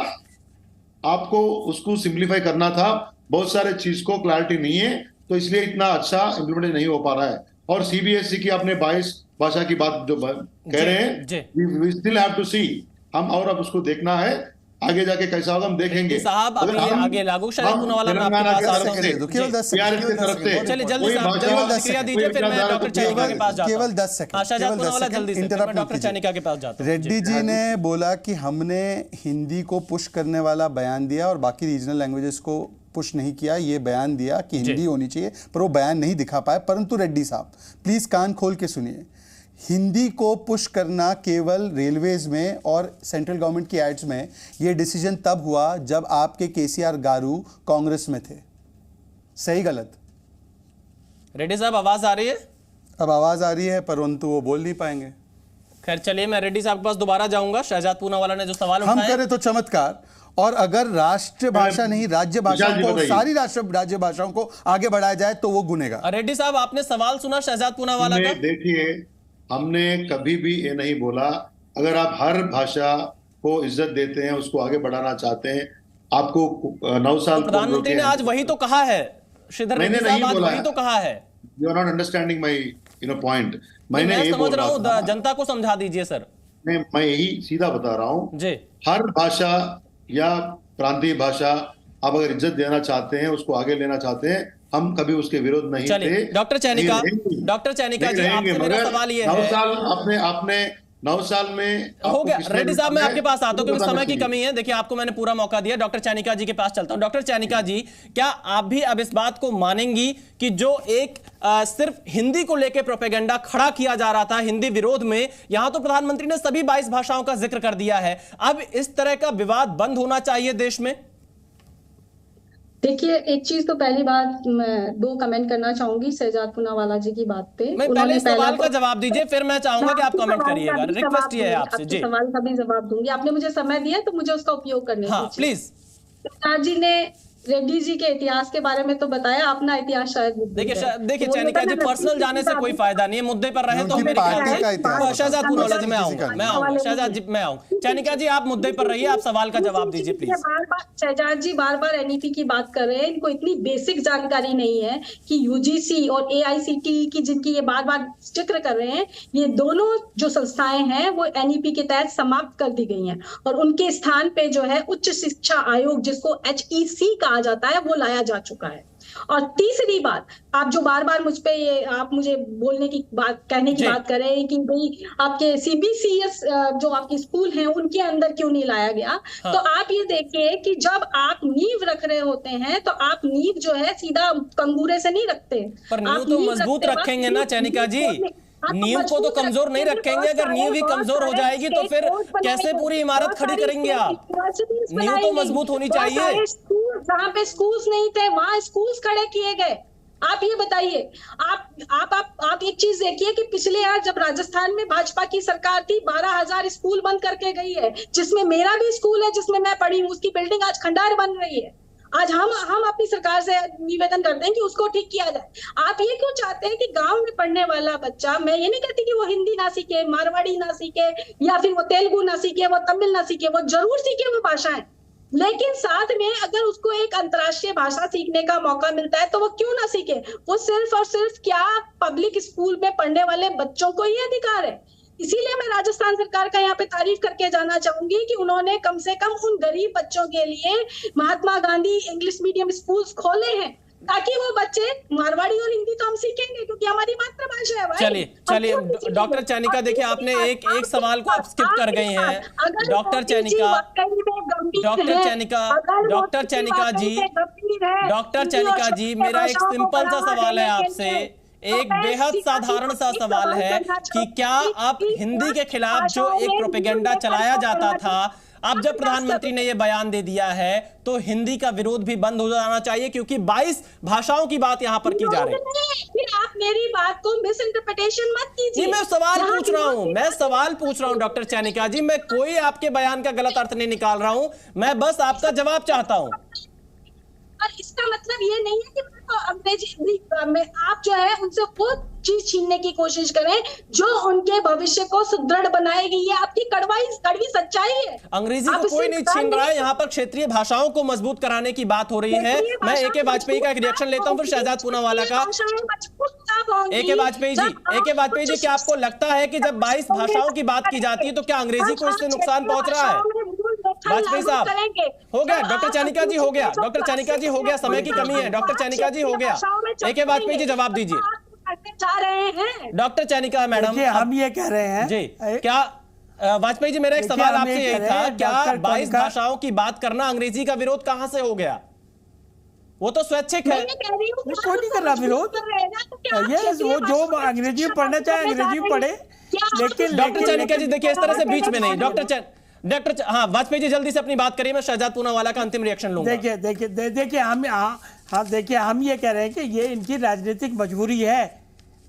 आपको उसको सिंप्लीफाई करना था, बहुत सारे चीज को क्लैरिटी नहीं है, तो इसलिए इतना अच्छा इम्प्लीमेंटेशन नहीं हो पा रहा है। और सीबीएसई की आपने 22 भाषा की बात जो कह रहे हैं, वी स्टिल हैव टू सी, हम और अब उसको देखना है आगे जाके कैसा होगा, हम देखेंगे साहब। अभी आगे लागू शायद पुनावाला में आपके पास आ रहे हैं, केवल 10 सेकंड, चलिए जल्दी से प्रतिक्रिया दीजिए, फिर मैं डॉक्टर चैनिका के पास जाता हूं। केवल 10 सेकंड, शाहजाद पुनावाला जल्दी से, मैं डॉक्टर चैनिका के पास जाता हूं। रेड्डी जी ने बोला कि हमने हिंदी को पुश करने वाला बयान दिया और बाकी रीजनल लैंग्वेजेस को पुश नहीं किया। ये बयान दिया कि हिंदी होनी चाहिए, पर वो बयान नहीं दिखा पाए। परंतु रेड्डी साहब प्लीज कान खोल के सुनिए, हिंदी को पुश करना केवल रेलवेज में और सेंट्रल गवर्नमेंट की एड्स में, ये डिसीजन तब हुआ जब आपके केसीआर गारू कांग्रेस में थे। सही गलत? रेड्डी साहब आवाज आ रही है? अब आवाज आ रही है, परंतु वो बोल नहीं पाएंगे। खैर चलिए, मैं रेड्डी साहब के पास दोबारा जाऊंगा। शाहजाद पूनावाला ने जो सवाल हम उठाया, करें तो चमत्कार, और अगर राष्ट्रभाषा नहीं राज्य भाषा को, सारी राज्य भाषाओं को आगे बढ़ाया जाए तो वो गुनेगा। रेड्डी साहब आपने सवाल सुना शाहजाद पूनावाला का? देखिए, हमने कभी भी ये नहीं बोला, अगर आप हर भाषा को इज्जत देते हैं, उसको आगे बढ़ाना चाहते हैं, आपको 9 साल प्रधानमंत्री ने आज वही तो कहा है। श्रीधर रेड्डी साहब आज वही तो कहा है। You are not understanding my point. मैं समझ रहा हूँ, जनता को समझा दीजिए सर। मैं यही सीधा बता रहा हूँ जी, हर भाषा या प्रांतीय भाषा आप अगर इज्जत देना चाहते हैं, उसको आगे लेना चाहते हैं, हम कभी उसके विरोध नहीं थे। डॉक्टर चैनिका जी, आपसे मेरा सवाल ये है, 9 साल आपने 9 साल में हो गया। रेड्डी साहब मैं आपके पास आता हूं क्योंकि समय की कमी है। देखिए आपको मैंने पूरा मौका दिया, डॉक्टर चैनिका जी के पास चलता हूं। डॉक्टर चैनिका जी, क्या आप भी अब इस बात को मानेंगी कि जो एक सिर्फ हिंदी को लेकर प्रोपेगेंडा खड़ा किया जा रहा था हिंदी विरोध में, यहां तो प्रधानमंत्री ने सभी 22 भाषाओं का जिक्र कर दिया है, अब इस तरह का विवाद बंद होना चाहिए देश में? देखिए, एक चीज तो पहली बात मैं 2 कमेंट करना चाहूंगी शहजाद पूनावाला जी की बात पे। मैं पहले सवाल का जवाब दीजिए, फिर मैं चाहूंगा कि आप कमेंट करिएगा। रिक्वेस्ट ये है आपसे जी। सवाल का भी जवाब दूंगी, आपने मुझे समय दिया तो मुझे उसका उपयोग करने दीजिए। हाँ प्लीज। शहजाद जी ने रेड्डी जी के इतिहास के बारे में तो बताया, अपना इतिहास शायद देखिए चैनिका जी, पर्सनल जाने से कोई फायदा नहीं है, मुद्दे पर रहे तो मेरे शहजाद पूनावाला जी मैं आऊंगा शहजाद जी मैं आऊंगा। चैनिका जी आप मुद्दे पर रहिए, आप सवाल का जवाब दीजिए प्लीज। शहजाद जी बार बार एनईपी की बात कर रहे हैं, इनको इतनी बेसिक जानकारी नहीं है कि यूजीसी और एआईसीटीई की जिनकी ये बार बार जिक्र कर रहे हैं, ये दोनों जो संस्थाएं हैं वो एनईपी के तहत समाप्त कर दी गई हैं और उनके स्थान पे जो है उच्च शिक्षा आयोग, जिसको HEC कहा जाता है, वो लाया जा चुका है। और तीसरी बात, आप जो बार बार मुझ पे ये आप मुझे बोलने की बात कहने की बात कर रहे हैं कि भाई आपके सीबीसीएस जो आपके स्कूल हैं उनके अंदर क्यों नहीं लाया गया, हाँ। तो आप ये देखिए कि जब आप नींव रख रहे होते हैं तो आप नींव जो है सीधा कंगूरे से नहीं रखते, पर नींव तो मजबूत रखेंगे ना चैनिका जी, नींव को तो कमजोर नहीं रखेंगे। अगर नींव ही कमजोर हो जाएगी तो फिर कैसे पूरी इमारत खड़ी करेंगे आप? नींव तो मजबूत होनी चाहिए। जहाँ पे स्कूल्स नहीं थे वहां स्कूल्स खड़े किए गए। आप ये बताइए, आप एक चीज देखिए कि पिछले यार जब राजस्थान में भाजपा की सरकार थी, 12,000 स्कूल बंद करके गई है, जिसमें मेरा भी स्कूल है जिसमें मैं पढ़ी हूँ, उसकी बिल्डिंग आज खंडार बन रही है। आज हम अपनी सरकार से निवेदन करते हैं कि उसको ठीक किया जाए। आप ये क्यों चाहते हैं कि गांव में पढ़ने वाला बच्चा, मैं ये नहीं कहती कि वो हिंदी ना सीखे, मारवाड़ी ना सीखे, या फिर वो तेलुगु ना सीखे, वो तमिल ना सीखे, वो जरूर सीखे वो भाषाएं, लेकिन साथ में अगर उसको एक अंतर्राष्ट्रीय भाषा सीखने का मौका मिलता है तो वो क्यों ना सीखे। वो सिर्फ और सिर्फ क्या पब्लिक स्कूल में पढ़ने वाले बच्चों को ही अधिकार है। इसीलिए मैं राजस्थान सरकार का यहाँ पे तारीफ करके जाना चाहूंगी कि उन्होंने कम से कम उन गरीब बच्चों के लिए Mahatma Gandhi English medium schools खोले हैं, ताकि वो बच्चे मारवाड़ी और हिंदी तो हम सीखेंगे क्योंकि हमारी मातृभाषा है भाई। चलिए डॉक्टर चैनिका, देखिए आपने एक सवाल को आप स्किप कर गई हैं। डॉक्टर चैनिका जी, मेरा एक सिंपल सा सवाल है आपसे, एक बेहद साधारण सा सवाल है कि क्या आप हिंदी के खिलाफ जो एक प्रोपेगेंडा चलाया जाता था, अब जब प्रधानमंत्री ने यह बयान दे दिया है तो हिंदी का विरोध भी बंद हो जाना चाहिए, क्योंकि 22 भाषाओं की बात यहां पर की जा रही है। फिर आप मेरी बात को मिस इंटरप्रिटेशन मत कीजिए। मैं सवाल पूछ रहा हूं डॉक्टर चैनिका जी, मैं कोई आपके बयान का गलत अर्थ नहीं निकाल रहा हूं, मैं बस आपका जवाब चाहता हूं। और इसका मतलब ये नहीं है कि अंग्रेजी में आप जो है उनसे वो चीज छीनने की कोशिश करें जो उनके भविष्य को सुदृढ़ बनाएगी। ये आपकी कड़वी सच्चाई है। अंग्रेजी को कोई नहीं छीन रहा है, यहाँ पर क्षेत्रीय भाषाओं को मजबूत कराने की बात हो रही है। मैं ए के वाजपेयी का एक रिएक्शन लेता हूँ, फिर शहजाद पूनावाला का। ए के वाजपेयी जी, क्या आपको लगता है कि जब 22 भाषाओं की बात की जाती है तो क्या अंग्रेजी को इससे नुकसान पहुंच रहा है? वाजपेयी साहब, हो गया। डॉक्टर चैनिका जी, हो गया। डॉक्टर चैनिका जी, हो गया, समय की कमी है। डॉक्टर चैनिका जी, हो गया। ए के वाजपेयी जी, जवाब दीजिए। जा रहे हैं डॉक्टर चैनिका मैडम, हम ये कह रहे हैं जी, क्या वाजपेयी जी, मेरा एक सवाल आपसे यही था, क्या 22 भाषाओं की बात करना अंग्रेजी का विरोध कहां से हो गया? वो तो स्वैच्छिक है, कोई नहीं कर रहा विरोध। ये वो जो अंग्रेजी में पढ़ना चाहे अंग्रेजी में पढ़े, लेकिन डॉक्टर चैनिका जी देखिए, इस तरह से बीच में नहीं। डॉक्टर हाँ, वाजपेयी जी जल्दी से अपनी बात करिए, मैं शहजाद पूनावाला का अंतिम रिएक्शन लूंगा। देखिए हम ये कह रहे हैं कि ये इनकी राजनीतिक मजबूरी है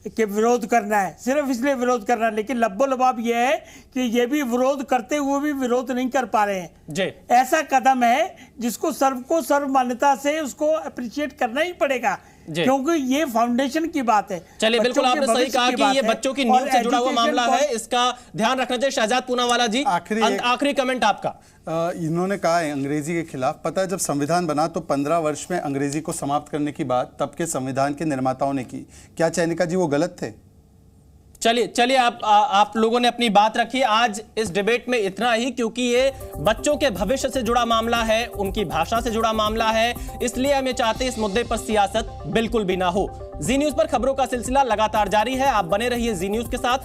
कि विरोध करना है, सिर्फ इसलिए विरोध करना है, लेकिन लब्बो लबाब ये है कि ये भी विरोध करते हुए भी विरोध नहीं कर पा रहे हैं जी। ऐसा कदम है जिसको सर्व मान्यता से उसको अप्रिशिएट करना ही पड़ेगा, क्योंकि ये फाउंडेशन की बात है। चलिए, बिल्कुल आपने सही कहा कि ये बच्चों की नींद से जुड़ा हुआ मामला है, इसका ध्यान रखना चाहिए। शहजाद पूनावाला जी, आखिरी कमेंट आपका। इन्होंने कहा है अंग्रेजी के खिलाफ। पता है, जब संविधान बना तो 15 वर्ष में अंग्रेजी को समाप्त करने की बात तब के संविधान के निर्माताओं ने की। क्या चैनिका जी वो गलत थे? चलिए आप लोगों ने अपनी बात रखी। आज इस डिबेट में इतना ही, क्योंकि ये बच्चों के भविष्य से जुड़ा मामला है, उनकी भाषा से जुड़ा मामला है, इसलिए हम ये चाहते हैं इस मुद्दे पर सियासत बिल्कुल भी ना हो। जी न्यूज पर खबरों का सिलसिला लगातार जारी है, आप बने रहिए जी न्यूज के साथ।